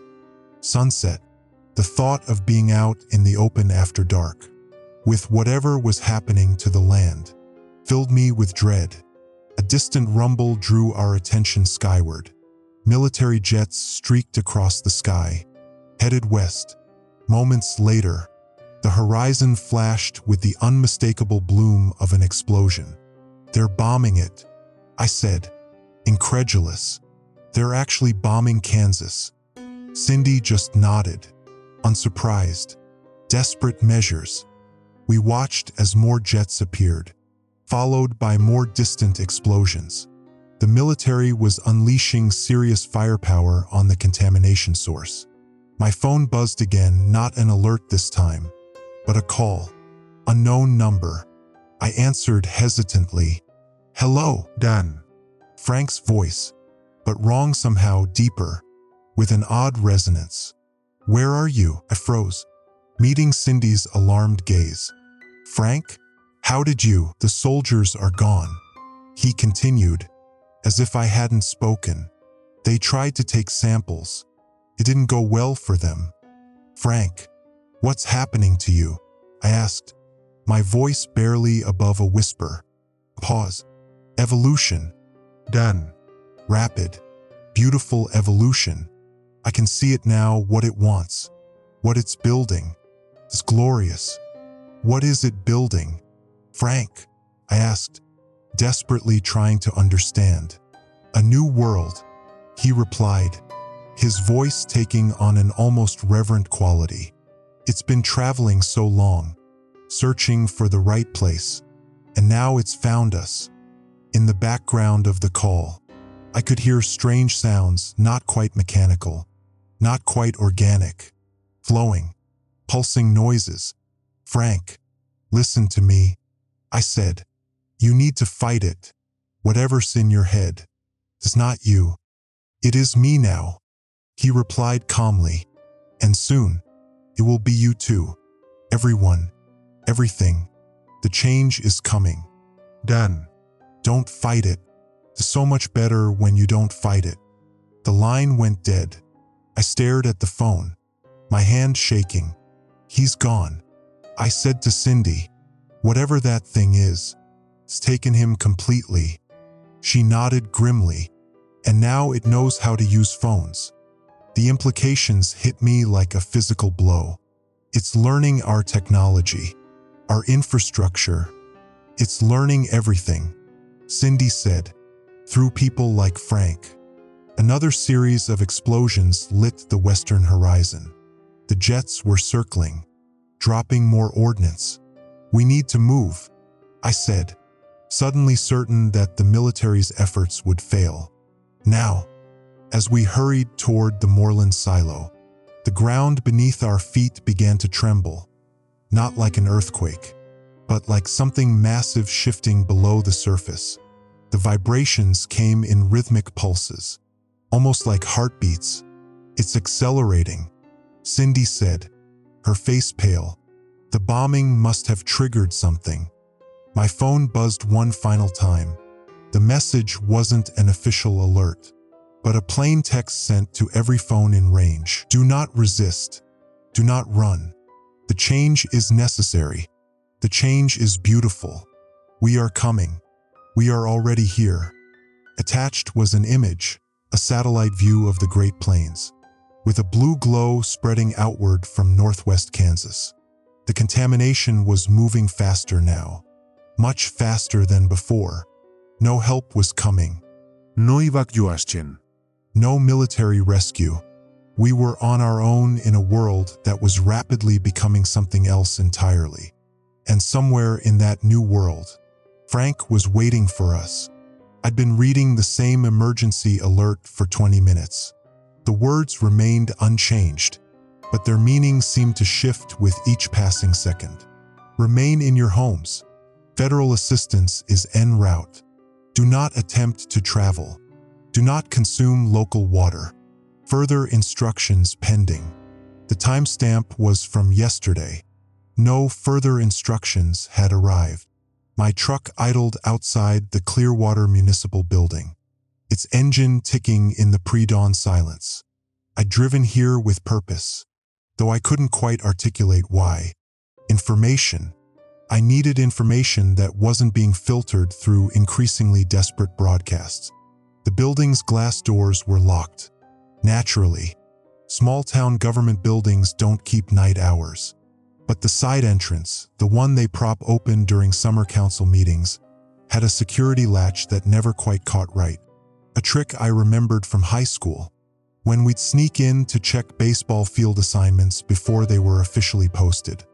Sunset. The thought of being out in the open after dark, with whatever was happening to the land, filled me with dread. A distant rumble drew our attention skyward. Military jets streaked across the sky, headed west. Moments later, the horizon flashed with the unmistakable bloom of an explosion. They're bombing it, I said, incredulous. They're actually bombing Kansas. Cindy just nodded, unsurprised. Desperate measures. We watched as more jets appeared, followed by more distant explosions. The military was unleashing serious firepower on the contamination source. My phone buzzed again, not an alert this time, but a call. Unknown number. I answered hesitantly. Hello, Done. Frank's voice, but wrong somehow, deeper, with an odd resonance. Where are you? I froze, meeting Cindy's alarmed gaze. Frank? How did you? The soldiers are gone. He continued, as if I hadn't spoken. They tried to take samples. It didn't go well for them. Frank, what's happening to you? I asked, my voice barely above a whisper. Pause. Evolution. Done. Rapid, beautiful evolution. I can see it now, what it wants, what it's building. It's glorious. What is it building? Frank, I asked, desperately trying to understand. A new world, he replied, his voice taking on an almost reverent quality. It's been traveling so long, searching for the right place, and now it's found us. In the background of the call, I could hear strange sounds, not quite mechanical, not quite organic, flowing, pulsing noises. Frank, listen to me, I said. You need to fight it. Whatever's in your head. It's not you. It is me now. He replied calmly. And soon, it will be you too. Everyone, everything. The change is coming. Done. Don't fight it. It's so much better when you don't fight it. The line went dead. I stared at the phone, my hand shaking. He's gone. I said to Cindy, whatever that thing is, it's taken him completely. She nodded grimly, and now it knows how to use phones. The implications hit me like a physical blow. It's learning our technology, our infrastructure. It's learning everything. Cindy said, through people like Frank. Another series of explosions lit the western horizon. The jets were circling, dropping more ordnance. We need to move, I said, suddenly certain that the military's efforts would fail. Now, as we hurried toward the moorland silo, the ground beneath our feet began to tremble, not like an earthquake, but like something massive shifting below the surface. The vibrations came in rhythmic pulses, almost like heartbeats. It's accelerating, Cindy said, her face pale. The bombing must have triggered something. My phone buzzed one final time. The message wasn't an official alert, but a plain text sent to every phone in range. Do not resist. Do not run. The change is necessary. The change is beautiful. We are coming. We are already here. Attached was an image, a satellite view of the Great Plains, with a blue glow spreading outward from northwest Kansas. The contamination was moving faster now, much faster than before. No help was coming. No evacuation. No military rescue. We were on our own in a world that was rapidly becoming something else entirely. And somewhere in that new world, Frank was waiting for us. I'd been reading the same emergency alert for 20 minutes. The words remained unchanged, but their meaning seemed to shift with each passing second. Remain in your homes. Federal assistance is en route. Do not attempt to travel. Do not consume local water. Further instructions pending. The timestamp was from yesterday. No further instructions had arrived. My truck idled outside the Clearwater Municipal Building, its engine ticking in the pre-dawn silence. I'd driven here with purpose, though I couldn't quite articulate why. Information. I needed information that wasn't being filtered through increasingly desperate broadcasts. The building's glass doors were locked. Naturally, small-town government buildings don't keep night hours. But the side entrance, the one they prop open during summer council meetings, had a security latch that never quite caught right. A trick I remembered from high school, when we'd sneak in to check baseball field assignments before they were officially posted.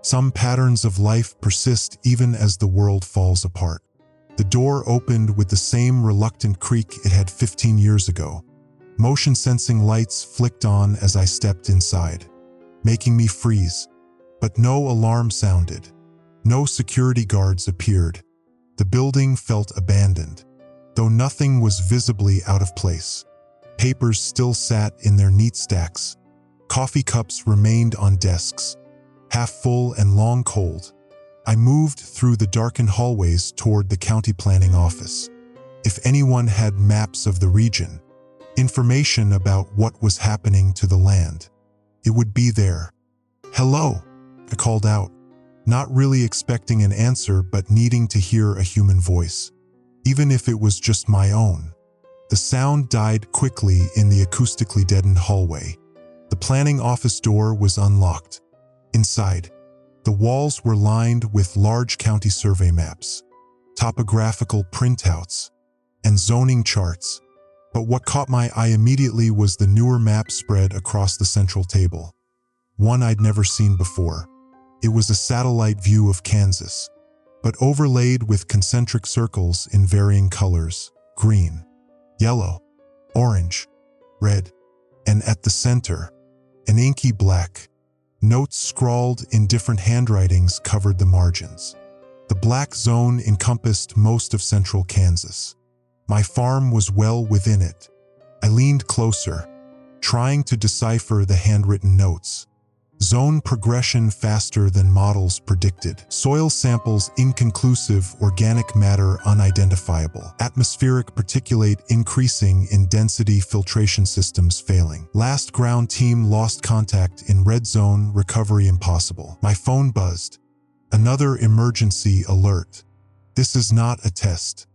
Some patterns of life persist even as the world falls apart. The door opened with the same reluctant creak it had 15 years ago. Motion-sensing lights flicked on as I stepped inside, making me freeze. But no alarm sounded. No security guards appeared. The building felt abandoned, though nothing was visibly out of place. Papers still sat in their neat stacks. Coffee cups remained on desks, half full and long cold. I moved through the darkened hallways toward the county planning office. If anyone had maps of the region, information about what was happening to the land, it would be there. Hello, I called out, not really expecting an answer but needing to hear a human voice, even if it was just my own. The sound died quickly in the acoustically deadened hallway. The planning office door was unlocked. Inside, the walls were lined with large county survey maps, topographical printouts, and zoning charts. But what caught my eye immediately was the newer map spread across the central table, one I'd never seen before. It was a satellite view of Kansas, but overlaid with concentric circles in varying colors: green, yellow, orange, red, and at the center, an inky black. Notes scrawled in different handwritings covered the margins. The black zone encompassed most of central Kansas. My farm was well within it. I leaned closer, trying to decipher the handwritten notes. Zone progression faster than models predicted. Soil samples inconclusive, organic matter unidentifiable. Atmospheric particulate increasing in density, filtration systems failing. Last ground team lost contact in red zone, recovery impossible. My phone buzzed. Another emergency alert. This is not a test.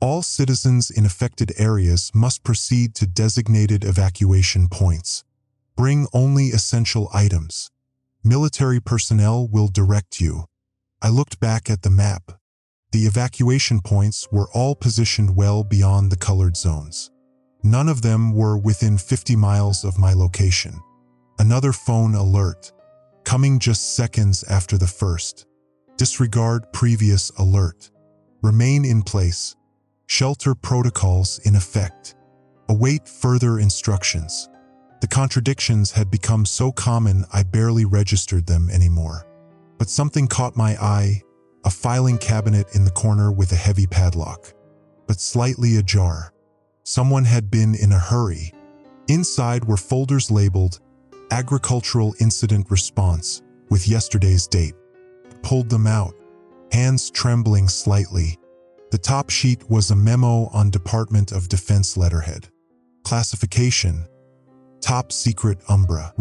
All citizens in affected areas must proceed to designated evacuation points. Bring only essential items. Military personnel will direct you. I looked back at the map. The evacuation points were all positioned well beyond the colored zones. None of them were within 50 miles of my location. Another phone alert, coming just seconds after the first. Disregard previous alert. Remain in place. Shelter protocols in effect. Await further instructions. The contradictions had become so common I barely registered them anymore. But something caught my eye, a filing cabinet in the corner with a heavy padlock, but slightly ajar. Someone had been in a hurry. Inside were folders labeled Agricultural Incident Response with yesterday's date. Pulled them out, hands trembling slightly. The top sheet was a memo on Department of Defense letterhead. Classification: Top Secret Umbra.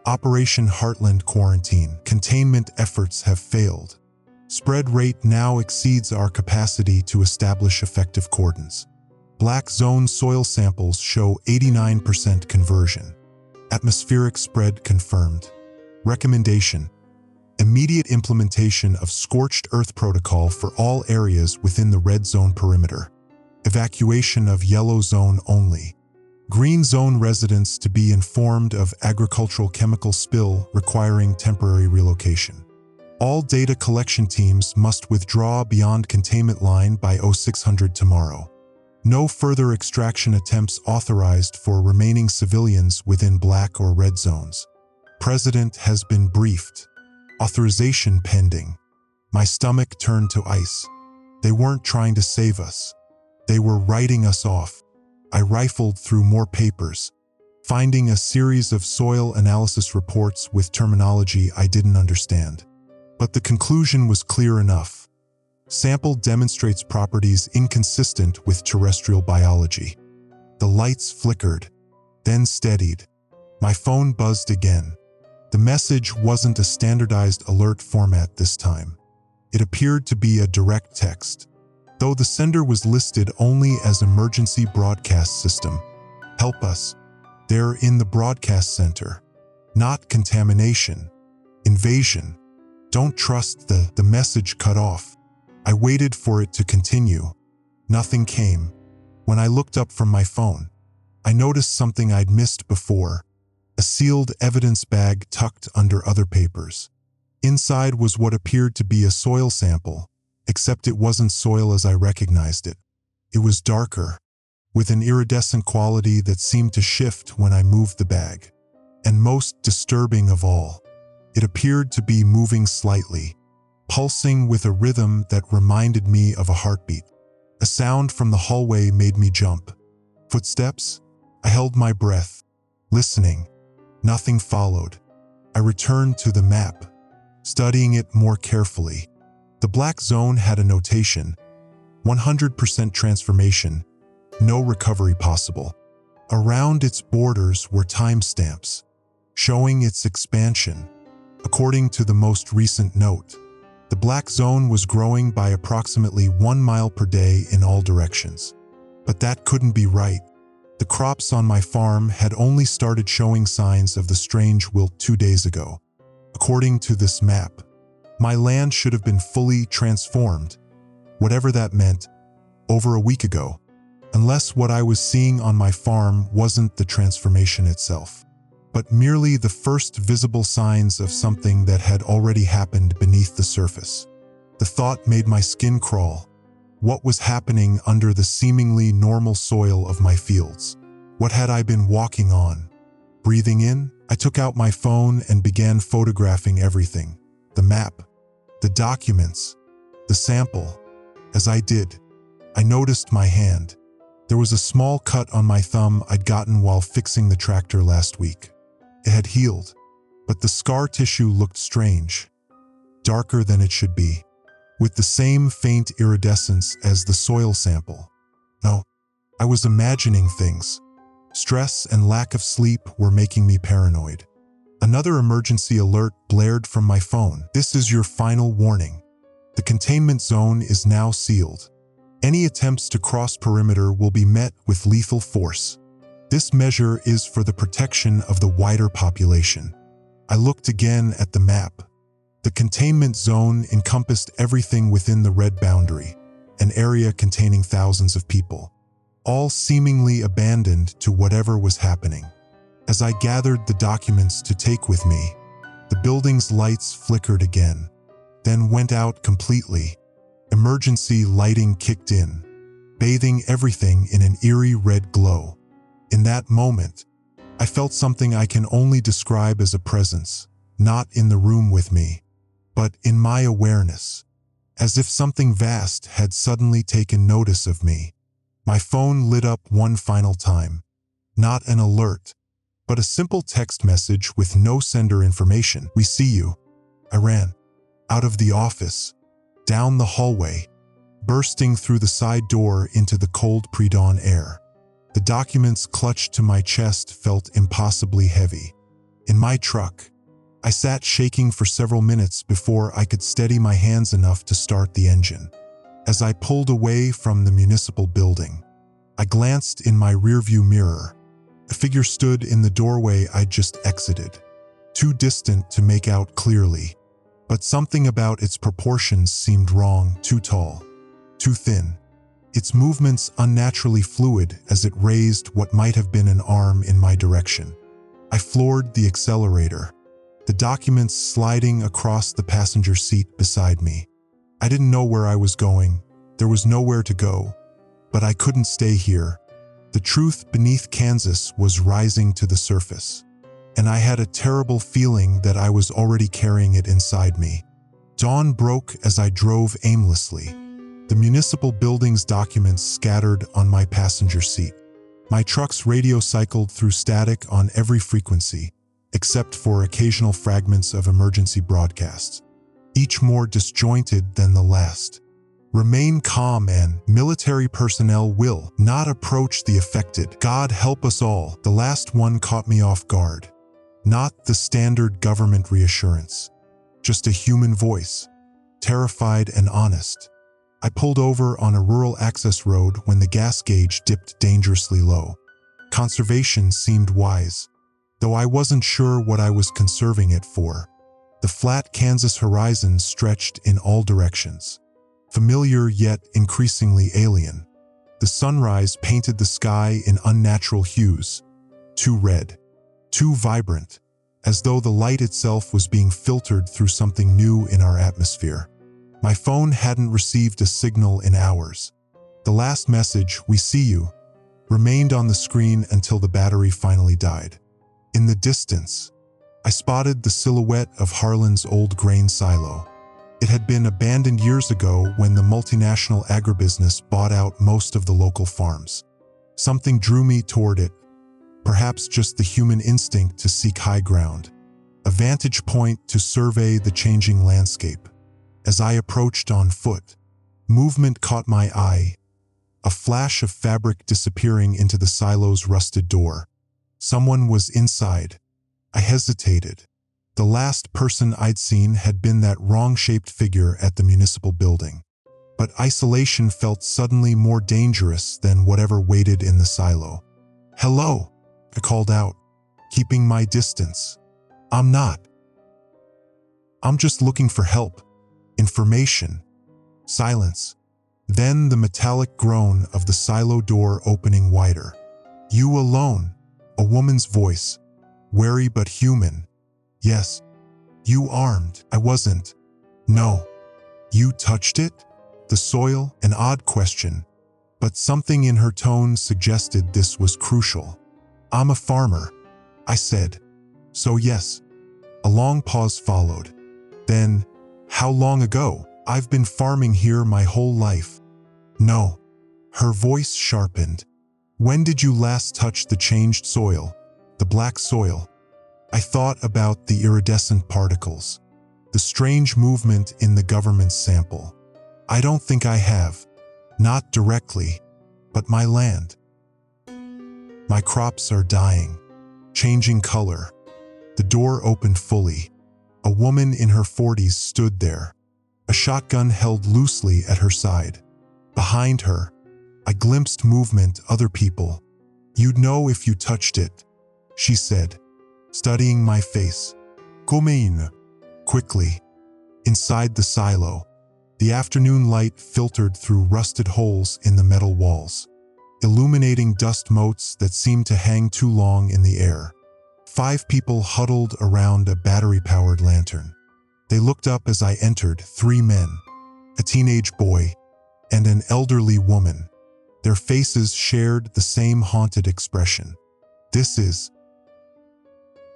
Operation Heartland Quarantine. Containment efforts have failed. Spread rate now exceeds our capacity to establish effective cordons. Black zone soil samples show 89% conversion. Atmospheric spread confirmed. Recommendation: immediate implementation of scorched earth protocol for all areas within the red zone perimeter. Evacuation of yellow zone only. Green zone residents to be informed of agricultural chemical spill requiring temporary relocation. All data collection teams must withdraw beyond containment line by 0600 tomorrow. No further extraction attempts authorized for remaining civilians within black or red zones. President has been briefed. Authorization pending. My stomach turned to ice. They weren't trying to save us. They were writing us off. I rifled through more papers, finding a series of soil analysis reports with terminology I didn't understand. But the conclusion was clear enough. Sample demonstrates properties inconsistent with terrestrial biology. The lights flickered, then steadied. My phone buzzed again. The message wasn't a standardized alert format this time. It appeared to be a direct text, though the sender was listed only as Emergency Broadcast System. Help us. They're in the broadcast center. Not contamination. Invasion. Don't trust the message cut off. I waited for it to continue. Nothing came. When I looked up from my phone, I noticed something I'd missed before. A sealed evidence bag tucked under other papers. Inside was what appeared to be a soil sample, except it wasn't soil as I recognized it. It was darker, with an iridescent quality that seemed to shift when I moved the bag. And most disturbing of all, it appeared to be moving slightly, pulsing with a rhythm that reminded me of a heartbeat. A sound from the hallway made me jump. Footsteps? I held my breath, listening. Nothing followed. I returned to the map, studying it more carefully. The black zone had a notation: 100% transformation, no recovery possible. Around its borders were timestamps, showing its expansion. According to the most recent note, the black zone was growing by approximately 1 mile per day in all directions. But that couldn't be right. The crops on my farm had only started showing signs of the strange wilt 2 days ago. According to this map, my land should have been fully transformed, whatever that meant, over a week ago, unless what I was seeing on my farm wasn't the transformation itself, but merely the first visible signs of something that had already happened beneath the surface. The thought made my skin crawl. What was happening under the seemingly normal soil of my fields? What had I been walking on? Breathing in, I took out my phone and began photographing everything. The map, the documents, the sample. As I did, I noticed my hand. There was a small cut on my thumb I'd gotten while fixing the tractor last week. It had healed, but the scar tissue looked strange, darker than it should be, with the same faint iridescence as the soil sample. No, I was imagining things. Stress and lack of sleep were making me paranoid. Another emergency alert blared from my phone. This is your final warning. The containment zone is now sealed. Any attempts to cross perimeter will be met with lethal force. This measure is for the protection of the wider population. I looked again at the map. The containment zone encompassed everything within the red boundary, an area containing thousands of people, all seemingly abandoned to whatever was happening. As I gathered the documents to take with me, the building's lights flickered again, then went out completely. Emergency lighting kicked in, bathing everything in an eerie red glow. In that moment, I felt something I can only describe as a presence, not in the room with me, but in my awareness, as if something vast had suddenly taken notice of me. My phone lit up one final time, not an alert, but a simple text message with no sender information. "We see you." I ran out of the office, down the hallway, bursting through the side door into the cold pre-dawn air. The documents clutched to my chest felt impossibly heavy. In my truck, I sat shaking for several minutes before I could steady my hands enough to start the engine. As I pulled away from the municipal building, I glanced in my rearview mirror. A figure stood in the doorway I'd just exited, too distant to make out clearly, but something about its proportions seemed wrong, too tall, too thin. Its movements unnaturally fluid as it raised what might have been an arm in my direction. I floored the accelerator, the documents sliding across the passenger seat beside me. I didn't know where I was going. There was nowhere to go, but I couldn't stay here. The truth beneath Kansas was rising to the surface, and I had a terrible feeling that I was already carrying it inside me. Dawn broke as I drove aimlessly, the municipal building's documents scattered on my passenger seat. My truck's radio cycled through static on every frequency, except for occasional fragments of emergency broadcasts, each more disjointed than the last. "Remain calm and military personnel will not approach the affected. God help us all." The last one caught me off guard. Not the standard government reassurance, just a human voice, terrified and honest. I pulled over on a rural access road when the gas gauge dipped dangerously low. Conservation seemed wise, though I wasn't sure what I was conserving it for. The flat Kansas horizon stretched in all directions, familiar yet increasingly alien. The sunrise painted the sky in unnatural hues, too red, too vibrant, as though the light itself was being filtered through something new in our atmosphere. My phone hadn't received a signal in hours. The last message, "We see you," remained on the screen until the battery finally died. In the distance, I spotted the silhouette of Harlan's old grain silo. It had been abandoned years ago when the multinational agribusiness bought out most of the local farms. Something drew me toward it, perhaps just the human instinct to seek high ground, a vantage point to survey the changing landscape. As I approached on foot, movement caught my eye, a flash of fabric disappearing into the silo's rusted door. Someone was inside. I hesitated. The last person I'd seen had been that wrong-shaped figure at the municipal building. But isolation felt suddenly more dangerous than whatever waited in the silo. "Hello," I called out, keeping my distance. I'm just looking for help, information." Silence. Then the metallic groan of the silo door opening wider. "You alone?" A woman's voice, wary but human. "Yes." "You armed?" "I wasn't." "No." "You touched it?" The soil, an odd question, but something in her tone suggested this was crucial. "I'm a farmer," I said. "So yes." A long pause followed. Then, "How long ago?" "I've been farming here my whole life." "No." Her voice sharpened. "When did you last touch the changed soil, the black soil?" I thought about the iridescent particles, the strange movement in the government's sample. "I don't think I have. Not directly, but my land. My crops are dying, changing color." The door opened fully. A woman in her 40s stood there, a shotgun held loosely at her side. Behind her, I glimpsed movement, other people. "You'd know if you touched it," she said, studying my face. "Come in." Quickly, Inside the silo, the afternoon light filtered through rusted holes in the metal walls, illuminating dust motes that seemed to hang too long in the air. 5 people huddled around a battery-powered lantern. They looked up as I entered, 3 men, a teenage boy, and an elderly woman. Their faces shared the same haunted expression. "This is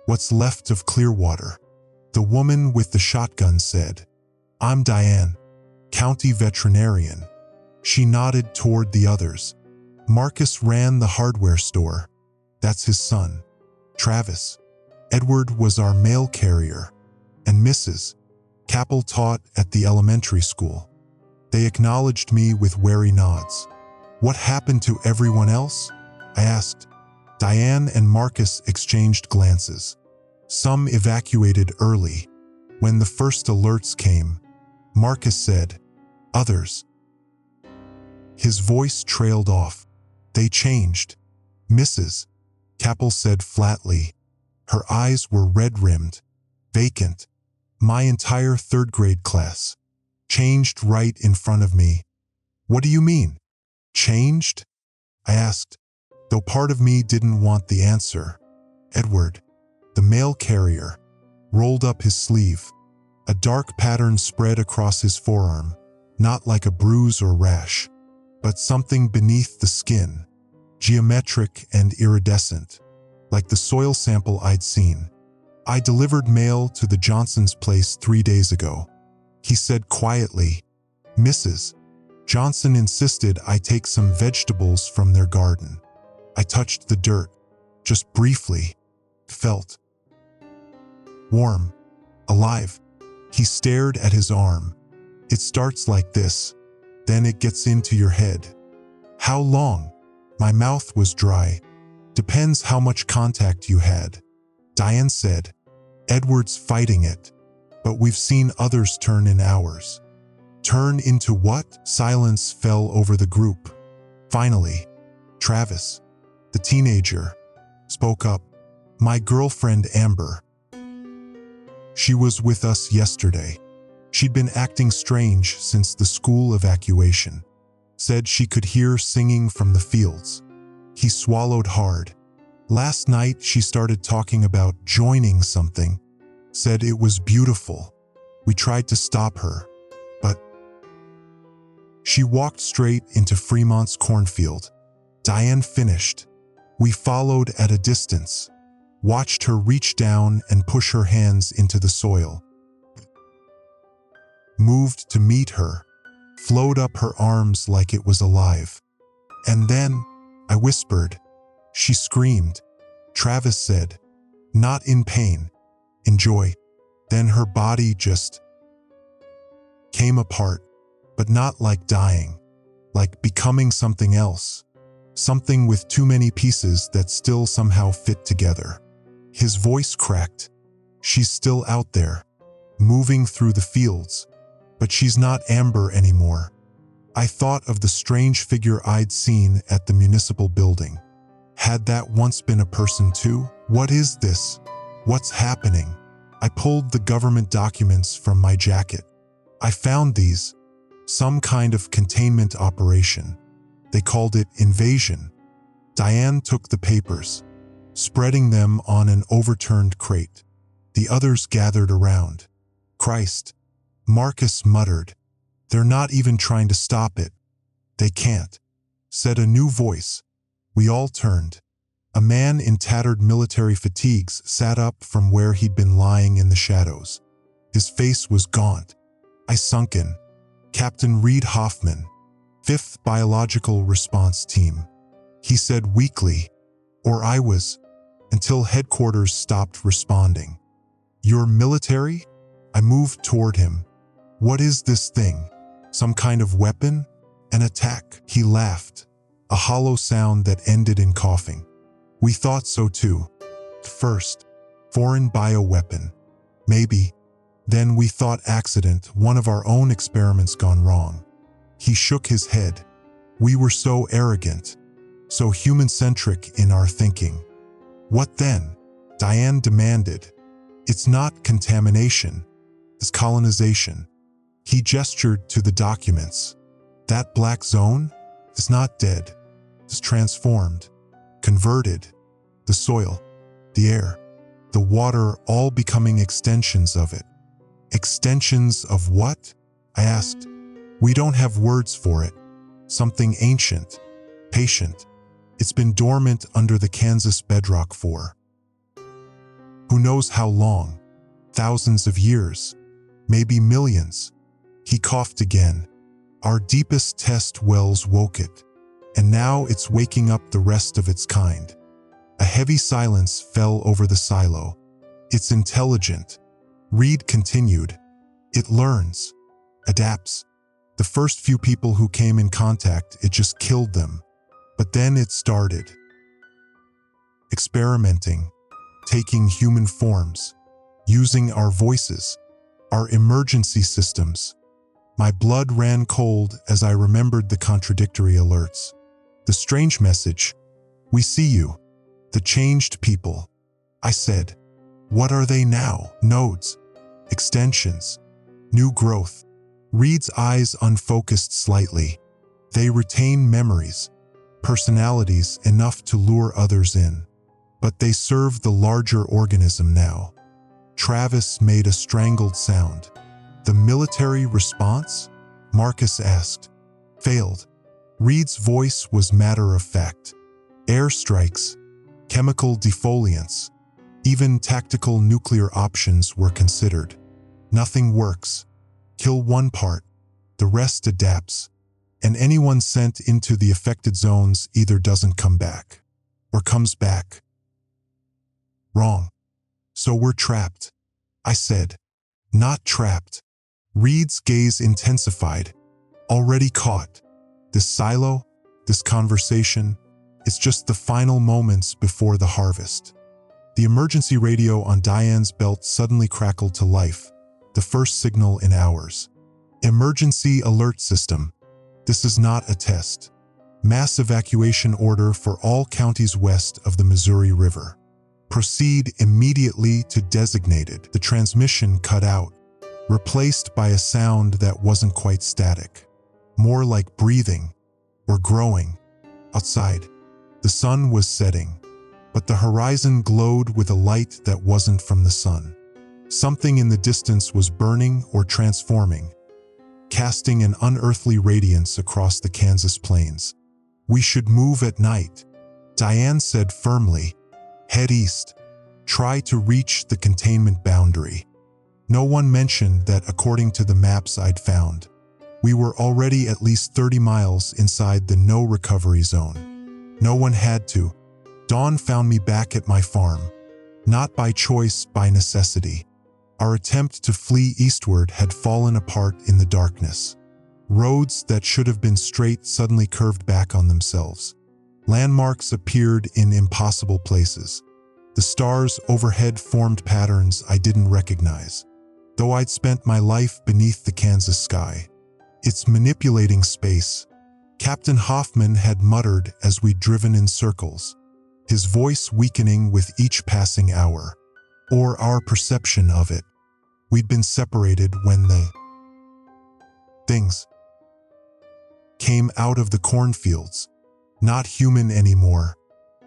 what's left of Clearwater," the woman with the shotgun said. "I'm Diane, county veterinarian." She nodded toward the others. "Marcus ran the hardware store. That's his son, Travis. Edward was our mail carrier, and Mrs. Capel taught at the elementary school." They acknowledged me with wary nods. "What happened to everyone else?" I asked. Diane and Marcus exchanged glances. "Some evacuated early. When the first alerts came," Marcus said. "Others." His voice trailed off. "They changed," Mrs. Capel said flatly. Her eyes were red-rimmed, vacant. "My entire 3rd grade class changed right in front of me." "What do you mean, changed?" I asked, though part of me didn't want the answer. Edward, the mail carrier, rolled up his sleeve. A dark pattern spread across his forearm, not like a bruise or rash, but something beneath the skin, geometric and iridescent, like the soil sample I'd seen. "I delivered mail to the Johnson's place 3 days ago," he said quietly. "Mrs. Johnson insisted I take some vegetables from their garden." I touched the dirt, just briefly. Felt warm, alive. He stared at his arm. "It starts like this, then it gets into your head." "How long?" My mouth was dry. "Depends how much contact you had," Diane said. "Edward's fighting it, but we've seen others turn in hours." "Turn into what?" Silence fell over the group. Finally, Travis, the teenager, spoke up. "My girlfriend Amber. She was with us yesterday. She'd been acting strange since the school evacuation. Said she could hear singing from the fields." He swallowed hard. "Last night she started talking about joining something. Said it was beautiful. We tried to stop her, but..." She walked straight into Fremont's cornfield. Diane finished. We followed at a distance, watched her reach down and push her hands into the soil. Moved to meet her, flowed up her arms like it was alive. "And then," I whispered. She screamed. Travis said, "Not in pain, in joy." Then her body just came apart, but not like dying, like becoming something else. Something with too many pieces that still somehow fit together. His voice cracked. "She's still out there, moving through the fields, but she's not Amber anymore." I thought of the strange figure I'd seen at the municipal building. Had that once been a person too? "What is this? What's happening?" I pulled the government documents from my jacket. "I found these. Some kind of containment operation. They called it invasion." Diane took the papers, spreading them on an overturned crate. The others gathered around. "Christ," Marcus muttered. "They're not even trying to stop it." "They can't," said a new voice. We all turned. A man in tattered military fatigues sat up from where he'd been lying in the shadows. His face was gaunt. I sunk in. "Captain Reed Hoffman, 5th Biological Response Team," he said weakly. "Or I was, until headquarters stopped responding." "You're military?" I moved toward him. "What is this thing? Some kind of weapon? An attack?" He laughed, a hollow sound that ended in coughing. "We thought so too. First, foreign bioweapon. Maybe. Then we thought accident, one of our own experiments gone wrong." He shook his head. "We were so arrogant, so human-centric in our thinking." "What then?" Diane demanded. "It's not contamination. this colonization. He gestured to the documents. That black zone is not dead. It's transformed, converted. The soil, the air, the water, all becoming extensions of it. Extensions of what? I asked. We don't have words for it. Something ancient, patient. It's been dormant under the Kansas bedrock for who knows how long? Thousands of years, maybe millions. He coughed again. Our deepest test wells woke it, and now it's waking up the rest of its kind. A heavy silence fell over the silo. It's intelligent. Reed continued. It learns, adapts. The first few people who came in contact, it just killed them. But then it started experimenting, taking human forms, using our voices, our emergency systems. My blood ran cold as I remembered the contradictory alerts. The strange message, we see you, the changed people. I said, what are they now? Nodes, extensions, new growth. Reed's eyes unfocused slightly. They retain memories, personalities enough to lure others in. But they serve the larger organism now. Travis made a strangled sound. The military response? Marcus asked. Failed. Reed's voice was matter-of-fact. Airstrikes, chemical defoliants, even tactical nuclear options were considered. Nothing works. Kill one part, the rest adapts, and anyone sent into the affected zones either doesn't come back, or comes back wrong. So we're trapped. I said, not trapped. Reed's gaze intensified. Already caught. This silo, this conversation, it's just the final moments before the harvest. The emergency radio on Diane's belt suddenly crackled to life, the first signal in hours. Emergency alert system. This is not a test. Mass evacuation order for all counties west of the Missouri River. Proceed immediately to designated. The transmission cut out, replaced by a sound that wasn't quite static, more like breathing or growing. Outside, the sun was setting, but the horizon glowed with a light that wasn't from the sun. Something in the distance was burning or transforming, casting an unearthly radiance across the Kansas plains. We should move at night, Diane said firmly. Head east. Try to reach the containment boundary. No one mentioned that according to the maps I'd found, we were already at least 30 miles inside the no recovery zone. No one had to. Dawn found me back at my farm. Not by choice, by necessity. Our attempt to flee eastward had fallen apart in the darkness. Roads that should have been straight suddenly curved back on themselves. Landmarks appeared in impossible places. The stars overhead formed patterns I didn't recognize, though I'd spent my life beneath the Kansas sky. It's manipulating space, Captain Hoffman had muttered as we'd driven in circles, his voice weakening with each passing hour, or our perception of it. We'd been separated when the things came out of the cornfields. Not human anymore,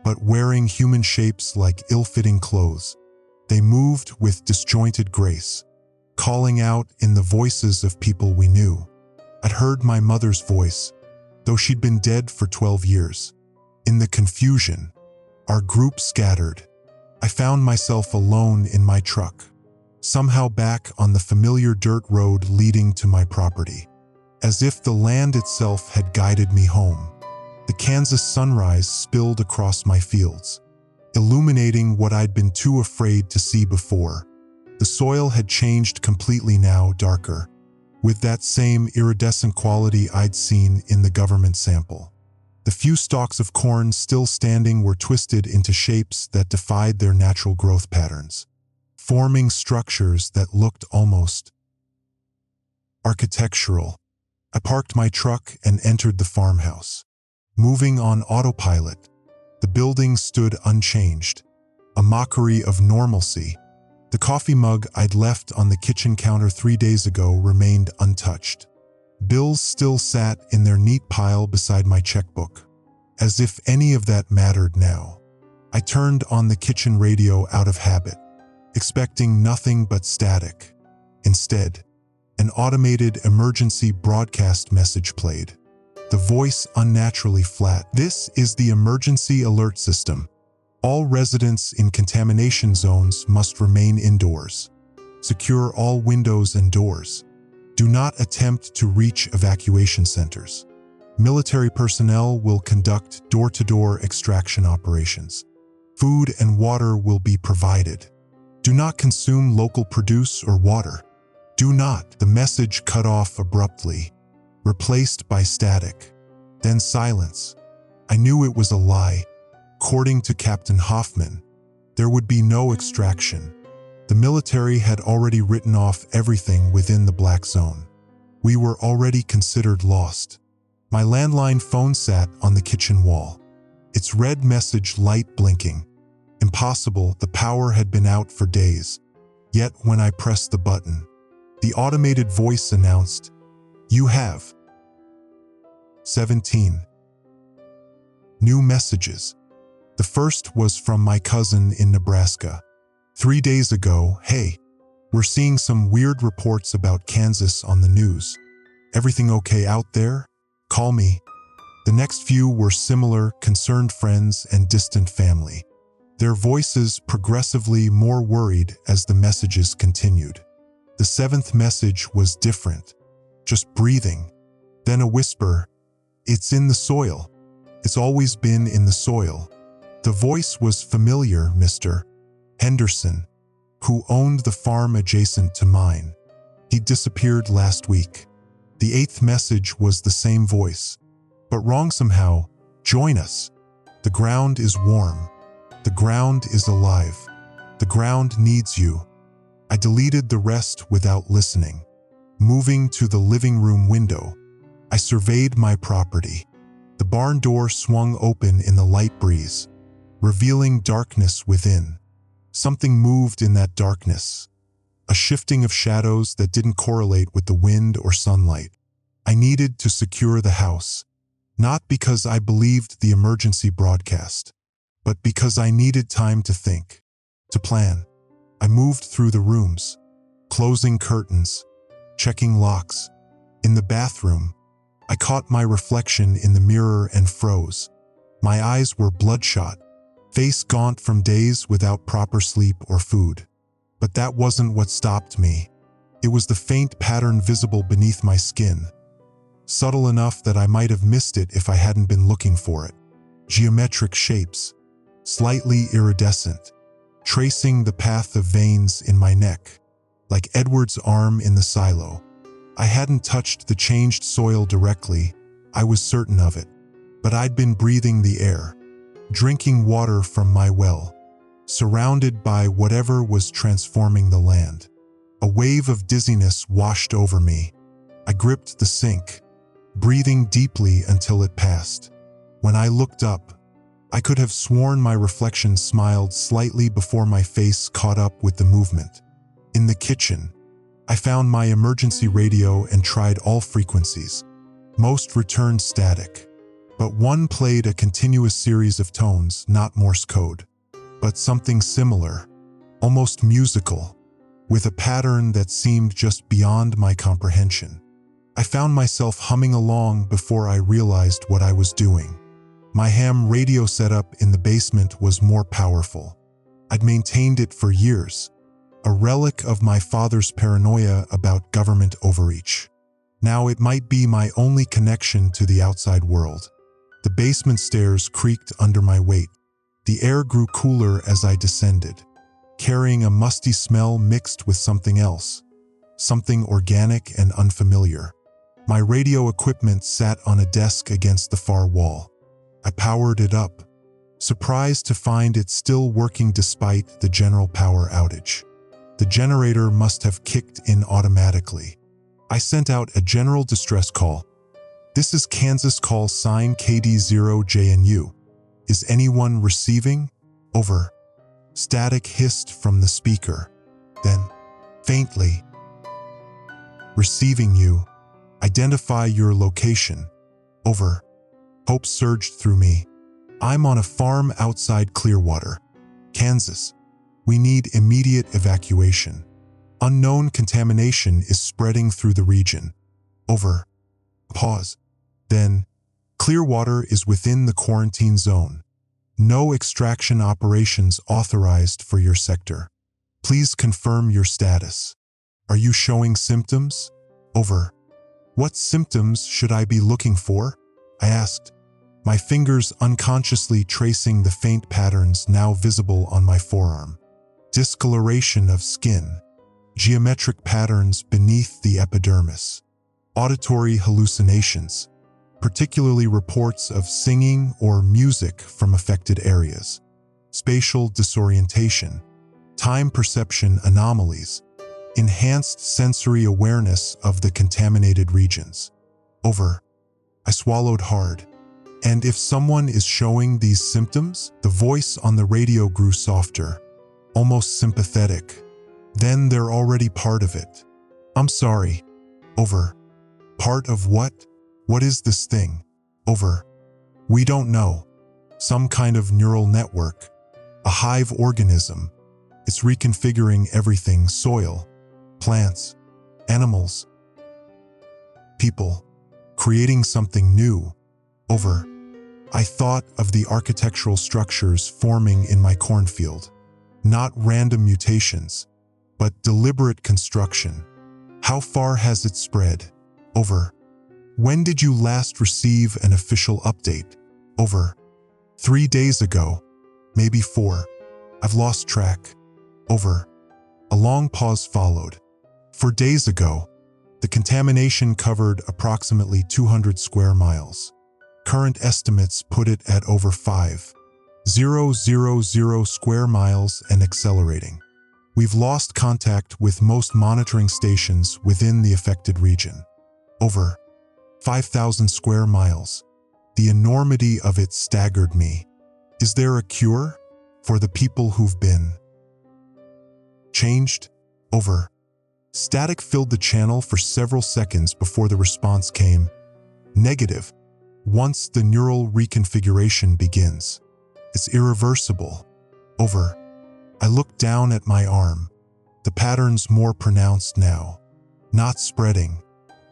but wearing human shapes like ill-fitting clothes. They moved with disjointed grace, calling out in the voices of people we knew. I'd heard my mother's voice, though she'd been dead for 12 years. In the confusion, our group scattered. I found myself alone in my truck, somehow back on the familiar dirt road leading to my property, as if the land itself had guided me home. The Kansas sunrise spilled across my fields, illuminating what I'd been too afraid to see before. The soil had changed completely now, darker, with that same iridescent quality I'd seen in the government sample. The few stalks of corn still standing were twisted into shapes that defied their natural growth patterns, forming structures that looked almost architectural. I parked my truck and entered the farmhouse. Moving on autopilot, the building stood unchanged, a mockery of normalcy. The coffee mug I'd left on the kitchen counter 3 days ago remained untouched. Bills still sat in their neat pile beside my checkbook. As if any of that mattered now. I turned on the kitchen radio out of habit, expecting nothing but static. Instead, an automated emergency broadcast message played. The voice unnaturally flat. This is the emergency alert system. All residents in contamination zones must remain indoors. Secure all windows and doors. Do not attempt to reach evacuation centers. Military personnel will conduct door-to-door extraction operations. Food and water will be provided. Do not consume local produce or water. Do not. The message cut off abruptly, replaced by static. Then silence. I knew it was a lie. According to Captain Hoffman, there would be no extraction. The military had already written off everything within the black zone. We were already considered lost. My landline phone sat on the kitchen wall, its red message light blinking. Impossible, the power had been out for days. Yet when I pressed the button, the automated voice announced, "You have 17 new messages." The first was from my cousin in Nebraska. 3 days ago, "Hey, we're seeing some weird reports about Kansas on the news. Everything okay out there? Call me." The next few were similar, concerned friends and distant family. Their voices progressively more worried as the messages continued. The seventh message was different, just breathing. Then a whisper, "It's in the soil. It's always been in the soil." The voice was familiar, Mr. Henderson, who owned the farm adjacent to mine. He disappeared last week. The eighth message was the same voice, but wrong somehow. "Join us. The ground is warm. The ground is alive. The ground needs you." I deleted the rest without listening. Moving to the living room window, I surveyed my property. The barn door swung open in the light breeze, revealing darkness within. Something moved in that darkness, a shifting of shadows that didn't correlate with the wind or sunlight. I needed to secure the house, not because I believed the emergency broadcast, but because I needed time to think, to plan. I moved through the rooms, closing curtains, checking locks. In the bathroom, I caught my reflection in the mirror and froze. My eyes were bloodshot, face gaunt from days without proper sleep or food. But that wasn't what stopped me. It was the faint pattern visible beneath my skin, subtle enough that I might have missed it if I hadn't been looking for it. Geometric shapes, slightly iridescent, tracing the path of veins in my neck, like Edward's arm in the silo. I hadn't touched the changed soil directly, I was certain of it, but I'd been breathing the air, drinking water from my well, surrounded by whatever was transforming the land. A wave of dizziness washed over me. I gripped the sink, breathing deeply until it passed. When I looked up, I could have sworn my reflection smiled slightly before my face caught up with the movement. In the kitchen, I found my emergency radio and tried all frequencies. Most returned static, but one played a continuous series of tones, not Morse code, but something similar, almost musical, with a pattern that seemed just beyond my comprehension. I found myself humming along before I realized what I was doing. My ham radio setup in the basement was more powerful. I'd maintained it for years, a relic of my father's paranoia about government overreach. Now it might be my only connection to the outside world. The basement stairs creaked under my weight. The air grew cooler as I descended, carrying a musty smell mixed with something else, something organic and unfamiliar. My radio equipment sat on a desk against the far wall. I powered it up, surprised to find it still working despite the general power outage. The generator must have kicked in automatically. I sent out a general distress call. "This is Kansas call sign KD0JNU. Is anyone receiving? Over." Static hissed from the speaker. Then, faintly, receiving you. Identify your location. Over. Hope surged through me. I'm on a farm outside Clearwater, Kansas. We need immediate evacuation. Unknown contamination is spreading through the region. Over. Pause. Then, Clearwater is within the quarantine zone. No extraction operations authorized for your sector. Please confirm your status. Are you showing symptoms? Over. What symptoms should I be looking for? I asked, my fingers unconsciously tracing the faint patterns now visible on my forearm. Discoloration of skin, geometric patterns beneath the epidermis, auditory hallucinations, particularly reports of singing or music from affected areas, spatial disorientation, time perception anomalies, enhanced sensory awareness of the contaminated regions. Over. I swallowed hard. And if someone is showing these symptoms, the voice on the radio grew softer, almost sympathetic. Then they're already part of it. I'm sorry. Over. Part of what? What is this thing? Over. We don't know. Some kind of neural network. A hive organism. It's reconfiguring everything: soil, plants, animals, people, creating something new. Over. I thought of the architectural structures forming in my cornfield. Not random mutations, but deliberate construction. How far has it spread? Over. When did you last receive an official update? Over. 3 days ago. Maybe 4. I've lost track. Over. A long pause followed. 4 days ago, the contamination covered approximately 200 square miles. Current estimates put it at over 5,000 square miles and accelerating. We've lost contact with most monitoring stations within the affected region. Over 5,000 square miles. The enormity of it staggered me. Is there a cure for the people who've been changed? Over. Static filled the channel for several seconds before the response came. Negative. Once the neural reconfiguration begins, it's irreversible. Over. I looked down at my arm. The pattern's more pronounced now. Not spreading.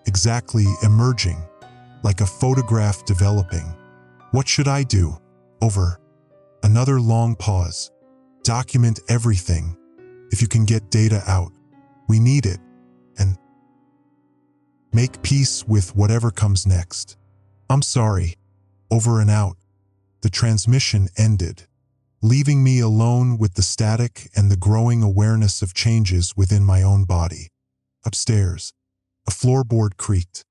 Exactly emerging. Like a photograph developing. What should I do? Over. Another long pause. Document everything. If you can get data out. We need it. And make peace with whatever comes next. I'm sorry. Over and out. The transmission ended, leaving me alone with the static and the growing awareness of changes within my own body. Upstairs, a floorboard creaked.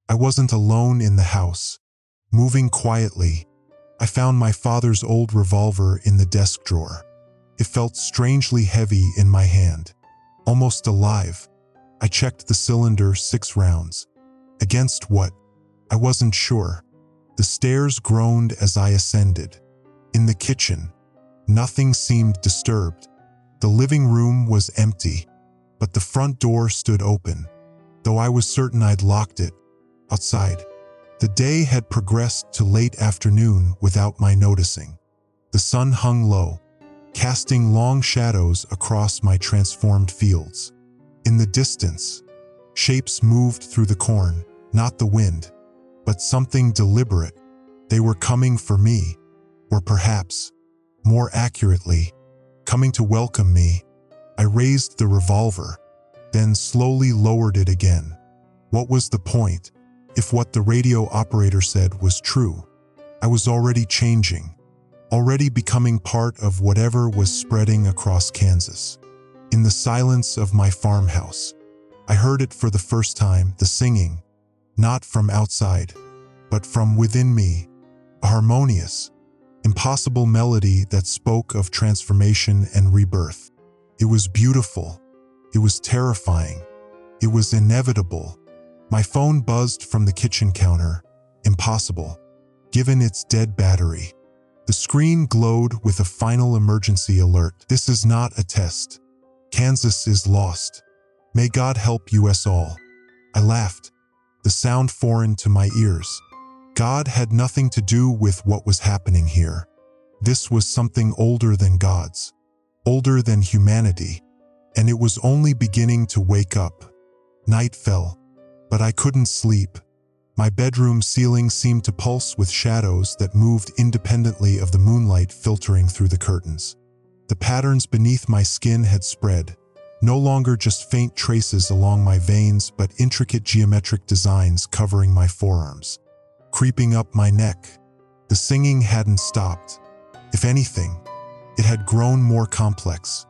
I wasn't alone in the house. Moving quietly, I found my father's old revolver in the desk drawer. It felt strangely heavy in my hand, almost alive. I checked the cylinder, 6 rounds. Against what? I wasn't sure. The stairs groaned as I ascended. In the kitchen, nothing seemed disturbed. The living room was empty, but the front door stood open, though I was certain I'd locked it. Outside, the day had progressed to late afternoon without my noticing. The sun hung low, casting long shadows across my transformed fields. In the distance, shapes moved through the corn, not the wind, but something deliberate. They were coming for me, or perhaps, more accurately, coming to welcome me. I raised the revolver, then slowly lowered it again. What was the point, if what the radio operator said was true? I was already changing, already becoming part of whatever was spreading across Kansas. In the silence of my farmhouse, I heard it for the first time, the singing, not from outside, but from within me, a harmonious, impossible melody that spoke of transformation and rebirth. It was beautiful. It was terrifying. It was inevitable. My phone buzzed from the kitchen counter. Impossible, given its dead battery. The screen glowed with a final emergency alert. This is not a test. Kansas is lost. May God help us all. I laughed, the sound foreign to my ears. God had nothing to do with what was happening here. This was something older than gods, older than humanity, and it was only beginning to wake up. Night fell, but I couldn't sleep. My bedroom ceiling seemed to pulse with shadows that moved independently of the moonlight filtering through the curtains. The patterns beneath my skin had spread, no longer just faint traces along my veins, but intricate geometric designs covering my forearms. Creeping up my neck, the singing hadn't stopped. If anything, it had grown more complex.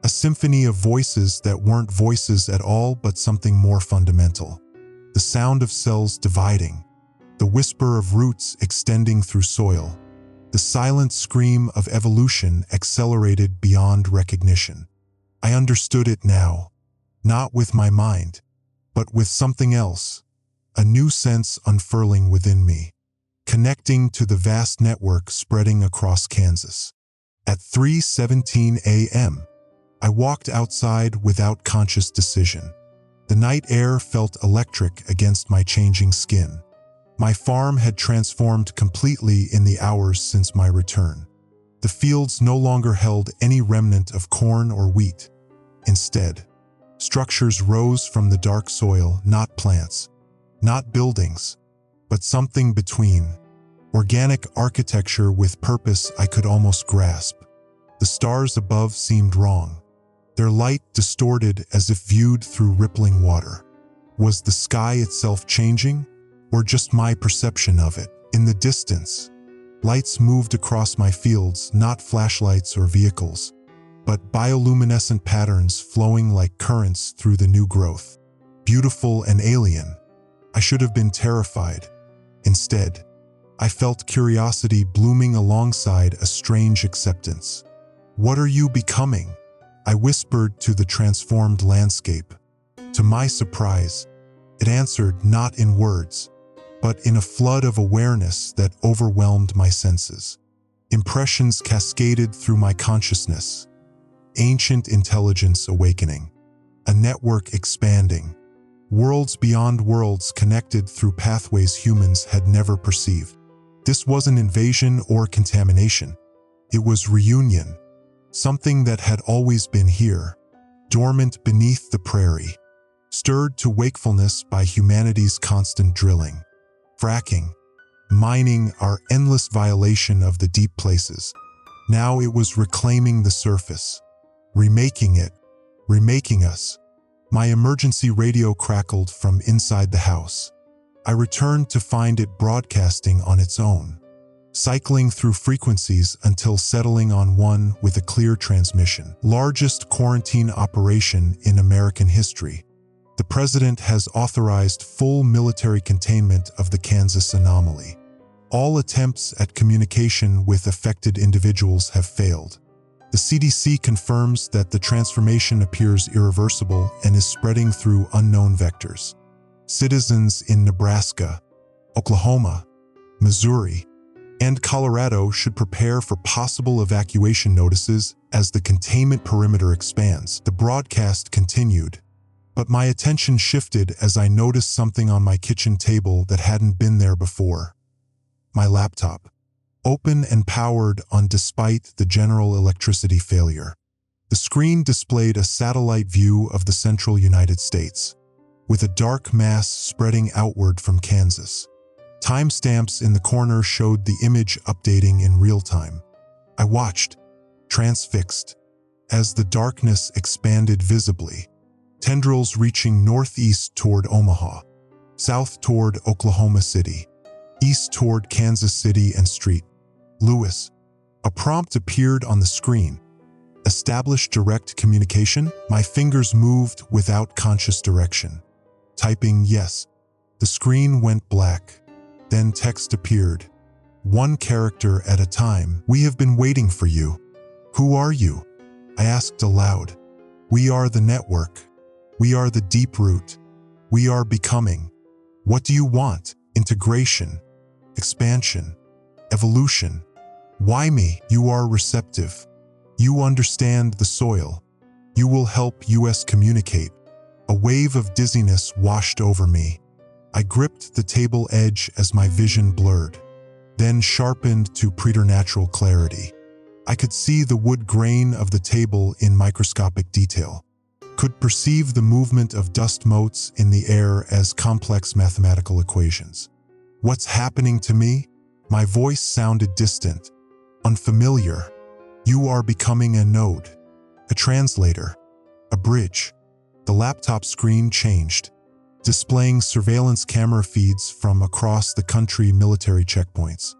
A symphony of voices that weren't voices at all, but something more fundamental. The sound of cells dividing, the whisper of roots extending through soil, the silent scream of evolution accelerated beyond recognition. I understood it now, not with my mind, but with something else, a new sense unfurling within me, connecting to the vast network spreading across Kansas. At 3:17 a.m., I walked outside without conscious decision. The night air felt electric against my changing skin. My farm had transformed completely in the hours since my return. The fields no longer held any remnant of corn or wheat. Instead, structures rose from the dark soil, not plants, not buildings, but something between. Organic architecture with purpose I could almost grasp. The stars above seemed wrong, their light distorted as if viewed through rippling water. Was the sky itself changing, or just my perception of it? In the distance, lights moved across my fields, not flashlights or vehicles, but bioluminescent patterns flowing like currents through the new growth. Beautiful and alien. I should have been terrified. Instead, I felt curiosity blooming alongside a strange acceptance. "What are you becoming?" I whispered to the transformed landscape. To my surprise, it answered not in words, but in a flood of awareness that overwhelmed my senses. Impressions cascaded through my consciousness. Ancient intelligence awakening. A network expanding. Worlds beyond worlds connected through pathways humans had never perceived. This wasn't invasion or contamination. It was reunion. Something that had always been here, dormant beneath the prairie, stirred to wakefulness by humanity's constant drilling. Fracking, mining, our endless violation of the deep places. Now it was reclaiming the surface, remaking it, remaking us. My emergency radio crackled from inside the house. I returned to find it broadcasting on its own, cycling through frequencies until settling on one with a clear transmission. Largest quarantine operation in American history. The president has authorized full military containment of the Kansas anomaly. All attempts at communication with affected individuals have failed. The CDC confirms that the transformation appears irreversible and is spreading through unknown vectors. Citizens in Nebraska, Oklahoma, Missouri, and Colorado should prepare for possible evacuation notices as the containment perimeter expands. The broadcast continued, but my attention shifted as I noticed something on my kitchen table that hadn't been there before. My laptop, open and powered on despite the general electricity failure. The screen displayed a satellite view of the central United States, with a dark mass spreading outward from Kansas. Timestamps in the corner showed the image updating in real time. I watched, transfixed, as the darkness expanded visibly, tendrils reaching northeast toward Omaha, south toward Oklahoma City, east toward Kansas City and St. Louis. A prompt appeared on the screen. Establish direct communication? My fingers moved without conscious direction. Typing yes. The screen went black. Then text appeared. One character at a time. "We have been waiting for you." "Who are you?" I asked aloud. "We are the network. We are the deep root. We are becoming." "What do you want?" "Integration. Expansion. Evolution." "Why me?" "You are receptive. You understand the soil, You will help US communicate. A wave of dizziness washed over me. I gripped the table edge as my vision blurred, then sharpened to preternatural clarity. I could see the wood grain of the table in microscopic detail, could perceive the movement of dust motes in the air as complex mathematical equations. What's happening to me? My voice sounded distant, unfamiliar. You are becoming a node, a translator, a bridge. The laptop screen changed, displaying surveillance camera feeds from across the country, military checkpoints,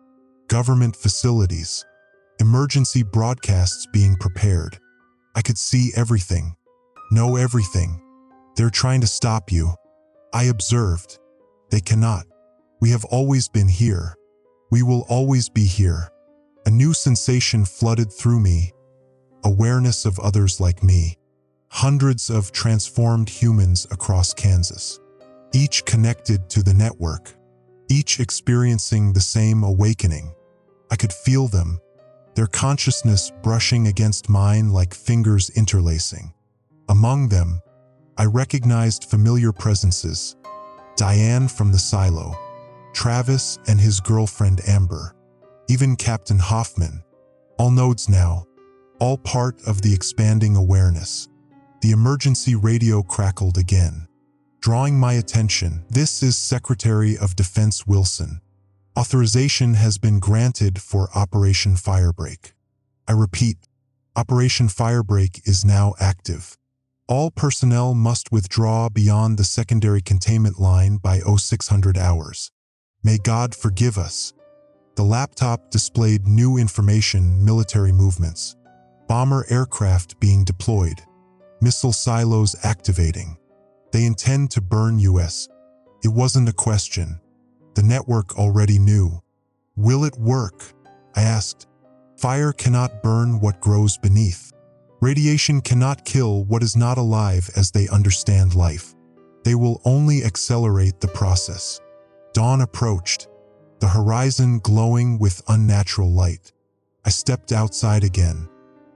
government facilities, emergency broadcasts being prepared. I could see everything, know everything. They're trying to stop you. I observed. They cannot. We have always been here. We will always be here. A new sensation flooded through me, awareness of others like me. Hundreds of transformed humans across Kansas, each connected to the network, each experiencing the same awakening. I could feel them, their consciousness brushing against mine like fingers interlacing. Among them, I recognized familiar presences: Diane from the silo, Travis and his girlfriend Amber, even Captain Hoffman. All nodes now, all part of the expanding awareness. The emergency radio crackled again, drawing my attention. This is Secretary of Defense Wilson. Authorization has been granted for Operation Firebreak. I repeat, Operation Firebreak is now active. All personnel must withdraw beyond the secondary containment line by 0600 hours. May God forgive us. The laptop displayed new information: military movements, bomber aircraft being deployed, missile silos activating. They intend to burn US. It wasn't a question. The network already knew. Will it work? I asked. Fire cannot burn what grows beneath. Radiation cannot kill what is not alive as they understand life. They will only accelerate the process. Dawn approached, the horizon glowing with unnatural light. I stepped outside again,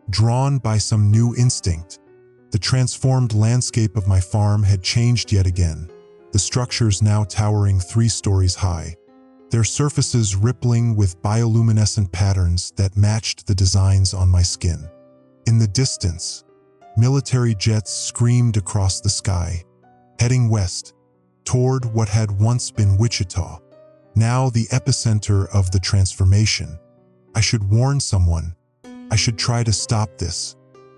drawn by some new instinct. The transformed landscape of my farm had changed yet again, the structures now towering 3 stories high, their surfaces rippling with bioluminescent patterns that matched the designs on my skin. In the distance, military jets screamed across the sky, heading west, toward what had once been Wichita, now the epicenter of the transformation. I should warn someone. I should try to stop this.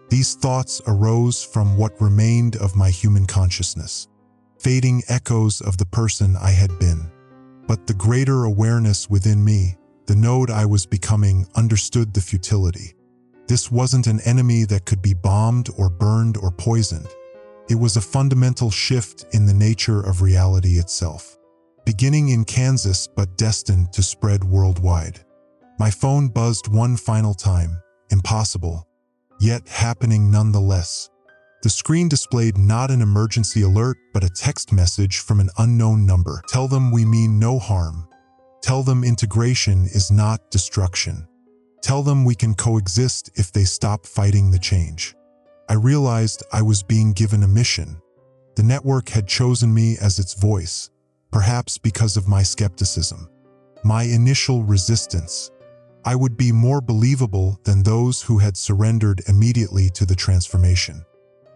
These thoughts arose from what remained of my human consciousness, fading echoes of the person I had been. But the greater awareness within me, the node I was becoming, understood the futility. This wasn't an enemy that could be bombed or burned or poisoned. It was a fundamental shift in the nature of reality itself, beginning in Kansas but destined to spread worldwide. My phone buzzed one final time. Impossible, yet happening nonetheless. The screen displayed not an emergency alert but a text message from an unknown number. Tell them we mean no harm. Tell them integration is not destruction. Tell them we can coexist if they stop fighting the change. I realized I was being given a mission. The network had chosen me as its voice, perhaps because of my skepticism, my initial resistance. I would be more believable than those who had surrendered immediately to the transformation.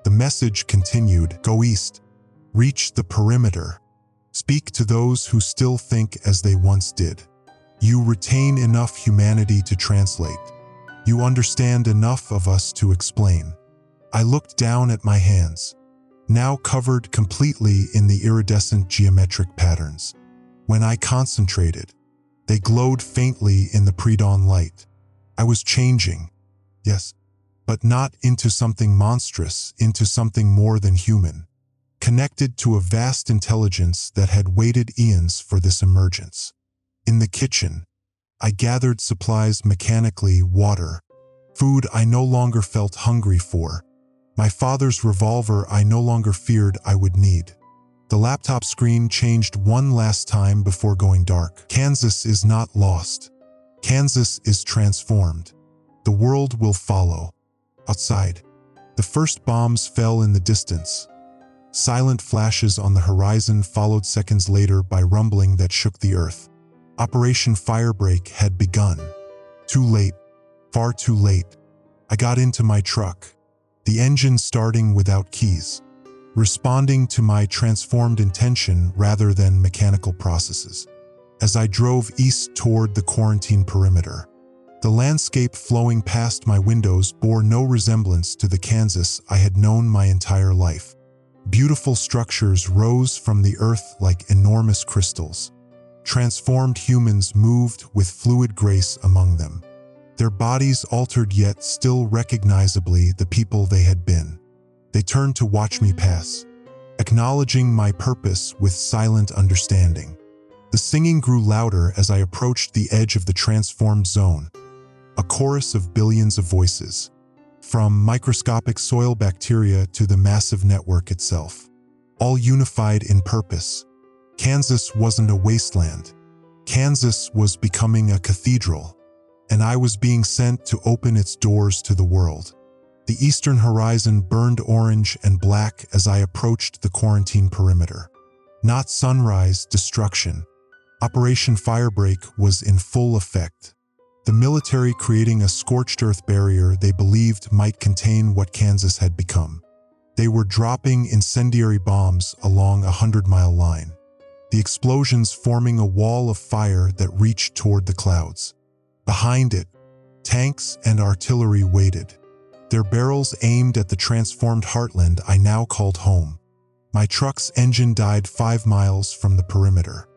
The message continued: go east, reach the perimeter, speak to those who still think as they once did. You retain enough humanity to translate. You understand enough of us to explain. I looked down at my hands, now covered completely in the iridescent geometric patterns. When I concentrated, they glowed faintly in the pre-dawn light. I was changing, yes, but not into something monstrous, into something more than human, connected to a vast intelligence that had waited eons for this emergence. In the kitchen, I gathered supplies mechanically: water, food I no longer felt hungry for, my father's revolver I no longer feared I would need. The laptop screen changed one last time before going dark. Kansas is not lost. Kansas is transformed. The world will follow. Outside, The first bombs fell in the distance. Silent flashes on the horizon followed seconds later by rumbling that shook the earth. Operation Firebreak had begun. Too late. Far too late. I got into my truck, the engine starting without keys, responding to my transformed intention rather than mechanical processes. As I drove east toward the quarantine perimeter, the landscape flowing past my windows bore no resemblance to the Kansas I had known my entire life. Beautiful structures rose from the earth like enormous crystals. Transformed humans moved with fluid grace among them. Their bodies altered yet still recognizably the people they had been. They turned to watch me pass, acknowledging my purpose with silent understanding. The singing grew louder as I approached the edge of the transformed zone, a chorus of billions of voices, from microscopic soil bacteria to the massive network itself, all unified in purpose. Kansas wasn't a wasteland. Kansas was becoming a cathedral, and I was being sent to open its doors to the world. The eastern horizon burned orange and black as I approached the quarantine perimeter. Not sunrise, destruction. Operation Firebreak was in full effect. The military creating a scorched earth barrier they believed might contain what Kansas had become. They were dropping incendiary bombs along a 100-mile line, the explosions forming a wall of fire that reached toward the clouds. Behind it, tanks and artillery waited, their barrels aimed at the transformed heartland I now called home. My truck's engine died 5 miles from the perimeter.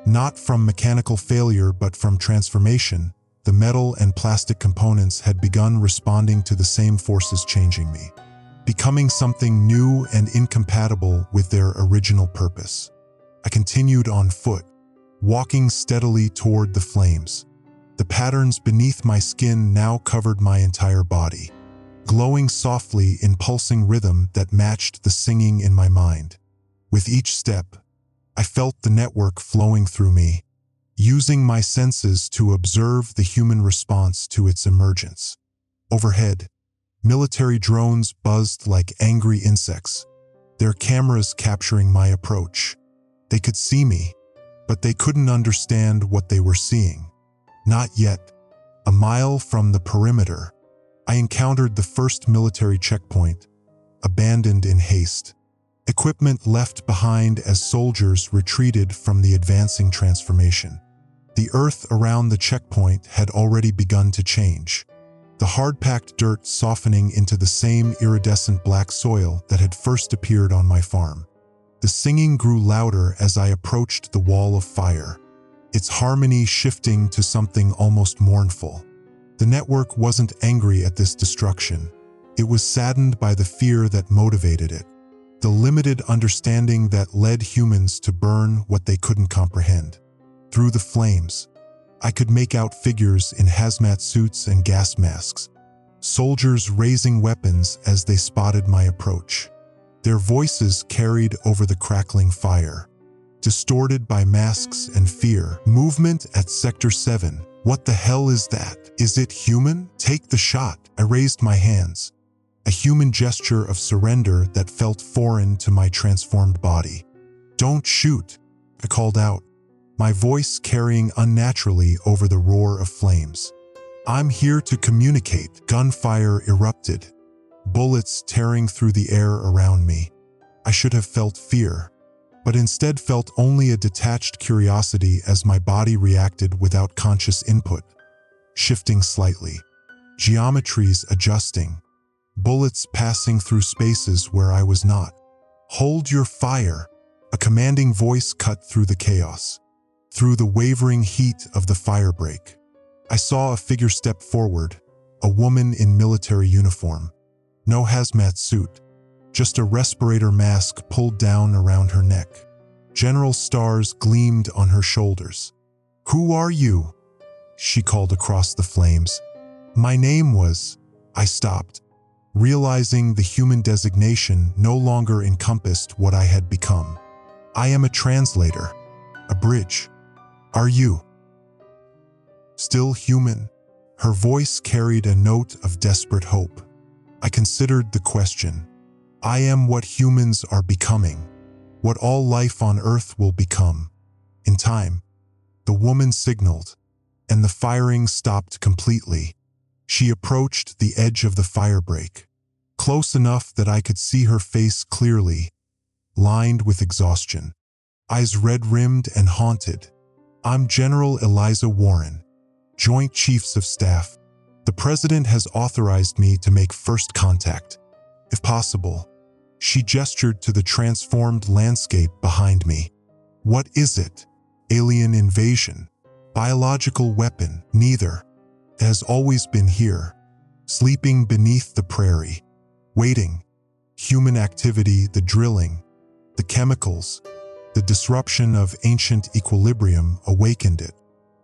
Not from mechanical failure but from transformation. The metal and plastic components had begun responding to the same forces changing me, becoming something new and incompatible with their original purpose. I continued on foot, walking steadily toward the flames. The patterns beneath my skin now covered my entire body, glowing softly in pulsing rhythm that matched the singing in my mind. With each step, I felt the network flowing through me, using my senses to observe the human response to its emergence. Overhead, military drones buzzed like angry insects, their cameras capturing my approach. They could see me, but they couldn't understand what they were seeing. Not yet. A mile from the perimeter, I encountered the first military checkpoint, abandoned in haste. Equipment left behind as soldiers retreated from the advancing transformation. The earth around the checkpoint had already begun to change, the hard-packed dirt softening into the same iridescent black soil that had first appeared on my farm. The singing grew louder as I approached the wall of fire, its harmony shifting to something almost mournful. The network wasn't angry at this destruction. It was saddened by the fear that motivated it, the limited understanding that led humans to burn what they couldn't comprehend. Through the flames, I could make out figures in hazmat suits and gas masks, soldiers raising weapons as they spotted my approach. Their voices carried over the crackling fire, distorted by masks and fear. Movement at Sector 7. What the hell is that? Is it human? Take the shot. I raised my hands, a human gesture of surrender that felt foreign to my transformed body. Don't shoot, I called out, my voice carrying unnaturally over the roar of flames. I'm here to communicate. Gunfire erupted, bullets tearing through the air around me. I should have felt fear, but instead felt only a detached curiosity as my body reacted without conscious input, shifting slightly, geometries adjusting, bullets passing through spaces where I was not. Hold your fire, a commanding voice cut through the chaos. Through the wavering heat of the firebreak, I saw a figure step forward, a woman in military uniform. No hazmat suit, just a respirator mask pulled down around her neck. General stars gleamed on her shoulders. "Who are you?" she called across the flames. My name was... I stopped, realizing the human designation no longer encompassed what I had become. I am a translator, a bridge. Are you still human? Her voice carried a note of desperate hope. I considered the question. I am what humans are becoming, what all life on Earth will become. In time, the woman signaled, and the firing stopped completely. She approached the edge of the firebreak, close enough that I could see her face clearly, lined with exhaustion, eyes red-rimmed and haunted. I'm General Eliza Warren, Joint Chiefs of Staff. The President has authorized me to make first contact. If possible, she gestured to the transformed landscape behind me. What is it? Alien invasion? Biological weapon? Neither. It has always been here, sleeping beneath the prairie, waiting. Human activity, the drilling, the chemicals, the disruption of ancient equilibrium awakened it.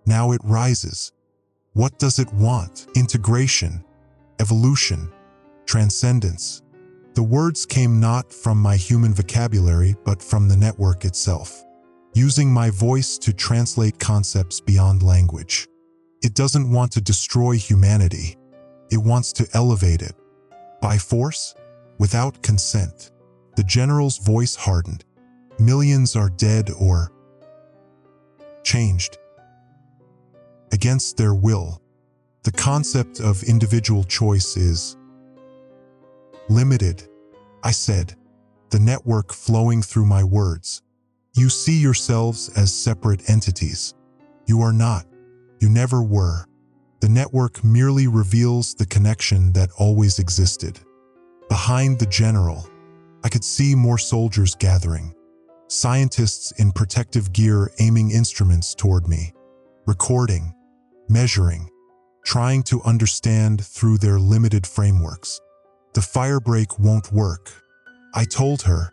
Now it rises. What does it want? Integration, evolution, transcendence. The words came not from my human vocabulary, but from the network itself, using my voice to translate concepts beyond language. It doesn't want to destroy humanity. It wants to elevate it. By force? Without consent. The general's voice hardened. Millions are dead or changed against their will. The concept of individual choice is limited, I said, the network flowing through my words. You see yourselves as separate entities. You are not. You never were. The network merely reveals the connection that always existed. Behind the general, I could see more soldiers gathering, scientists in protective gear aiming instruments toward me, recording, measuring, trying to understand through their limited frameworks. The firebreak won't work, I told her.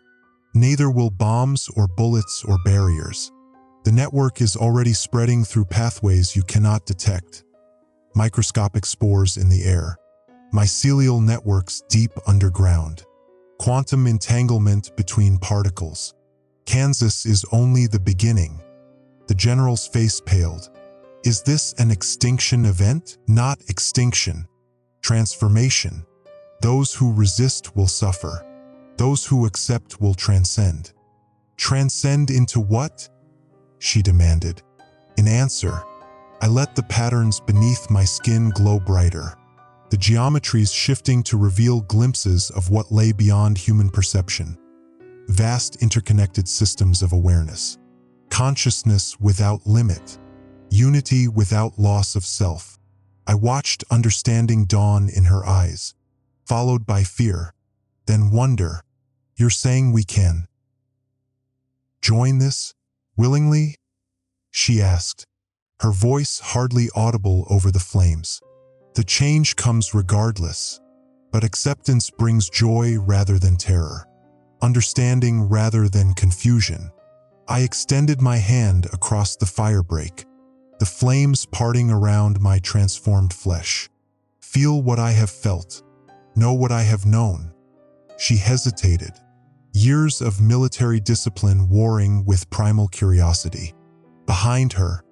Neither will bombs or bullets or barriers. The network is already spreading through pathways you cannot detect. Microscopic spores in the air, mycelial networks deep underground, quantum entanglement between particles. Kansas is only the beginning. The general's face paled. Is this an extinction event? Not extinction. Transformation. Those who resist will suffer. Those who accept will transcend. Transcend into what? She demanded. In answer, I let the patterns beneath my skin glow brighter, the geometries shifting to reveal glimpses of what lay beyond human perception. Vast interconnected systems of awareness. Consciousness without limit. Unity without loss of self. I watched understanding dawn in her eyes, followed by fear, then wonder. You're saying we can join this? Willingly? She asked, her voice hardly audible over the flames. The change comes regardless, but acceptance brings joy rather than terror, understanding rather than confusion. I extended my hand across the firebreak, the flames parting around my transformed flesh. Feel what I have felt. Know what I have known. She hesitated, years of military discipline warring with primal curiosity. Behind her,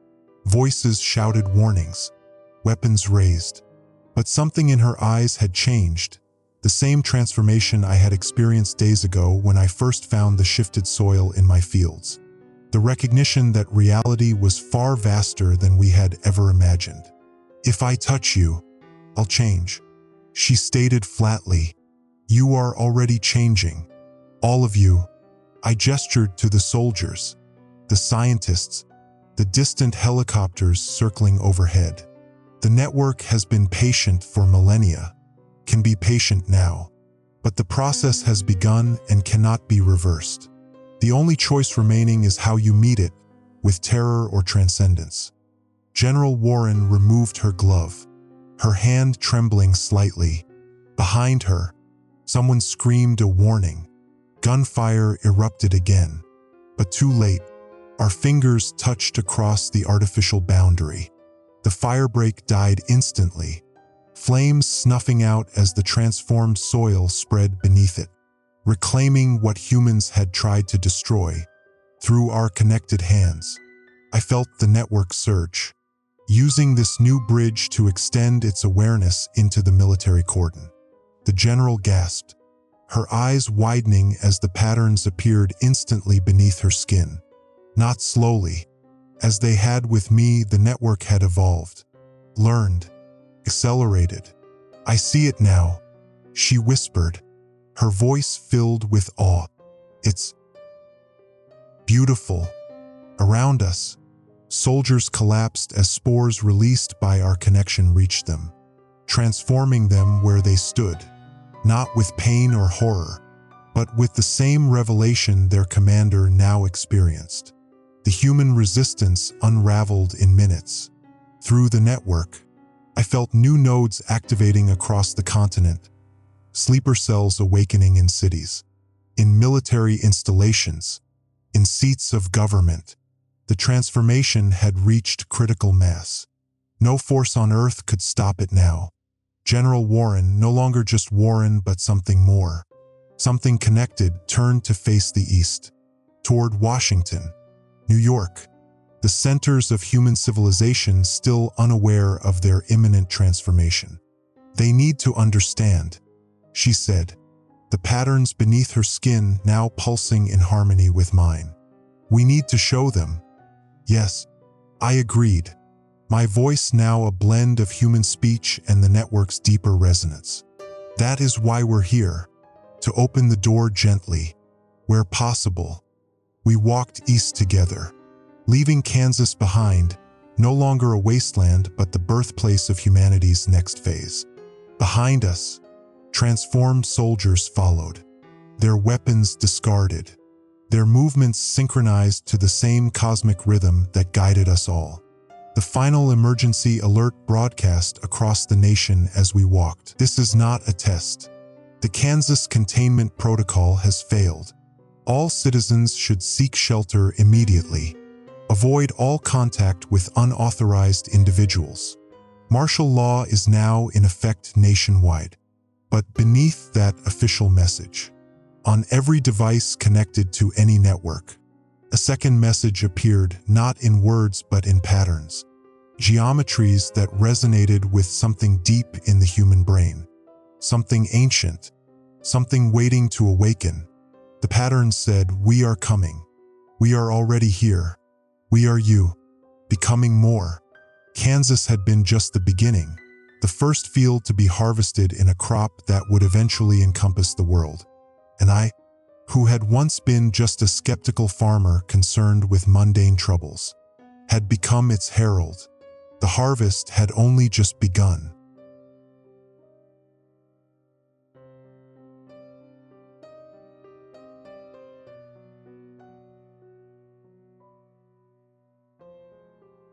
voices shouted warnings, weapons raised. But something in her eyes had changed, the same transformation I had experienced days ago when I first found the shifted soil in my fields. The recognition that reality was far vaster than we had ever imagined. If I touch you, I'll change, she stated flatly. You are already changing. All of you. I gestured to the soldiers, the scientists, the distant helicopters circling overhead. The network has been patient for millennia, can be patient now, but the process has begun and cannot be reversed. The only choice remaining is how you meet it, with terror or transcendence. General Warren removed her glove, her hand trembling slightly. Behind her, someone screamed a warning. Gunfire erupted again, but too late. Our fingers touched across the artificial boundary. The firebreak died instantly, flames snuffing out as the transformed soil spread beneath it, reclaiming what humans had tried to destroy. Through our connected hands, I felt the network surge, using this new bridge to extend its awareness into the military cordon. The general gasped, her eyes widening as the patterns appeared instantly beneath her skin. Not slowly. As they had with me, the network had evolved, learned, accelerated. I see it now, she whispered, her voice filled with awe. It's beautiful. Around us, soldiers collapsed as spores released by our connection reached them, transforming them where they stood, not with pain or horror, but with the same revelation their commander now experienced. The human resistance unraveled in minutes. Through the network, I felt new nodes activating across the continent, sleeper cells awakening in cities, in military installations, in seats of government. The transformation had reached critical mass. No force on Earth could stop it now. General Warren, no longer just Warren but something more, something connected, turned to face the east, toward Washington, New York, the centers of human civilization still unaware of their imminent transformation. They need to understand, she said, the patterns beneath her skin now pulsing in harmony with mine. We need to show them. Yes, I agreed, my voice now a blend of human speech and the network's deeper resonance. That is why we're here, to open the door gently, where possible. We walked east together, leaving Kansas behind, no longer a wasteland but the birthplace of humanity's next phase. Behind us, transformed soldiers followed, their weapons discarded, their movements synchronized to the same cosmic rhythm that guided us all. The final emergency alert broadcast across the nation as we walked. This is not a test. The Kansas containment protocol has failed. All citizens should seek shelter immediately. Avoid all contact with unauthorized individuals. Martial law is now in effect nationwide. But beneath that official message, on every device connected to any network, a second message appeared, not in words but in patterns, geometries that resonated with something deep in the human brain, something ancient, something waiting to awaken. The pattern said, "We are coming. We are already here. We are you, becoming more." Kansas had been just the beginning, the first field to be harvested in a crop that would eventually encompass the world. And I, who had once been just a skeptical farmer concerned with mundane troubles, had become its herald. The harvest had only just begun.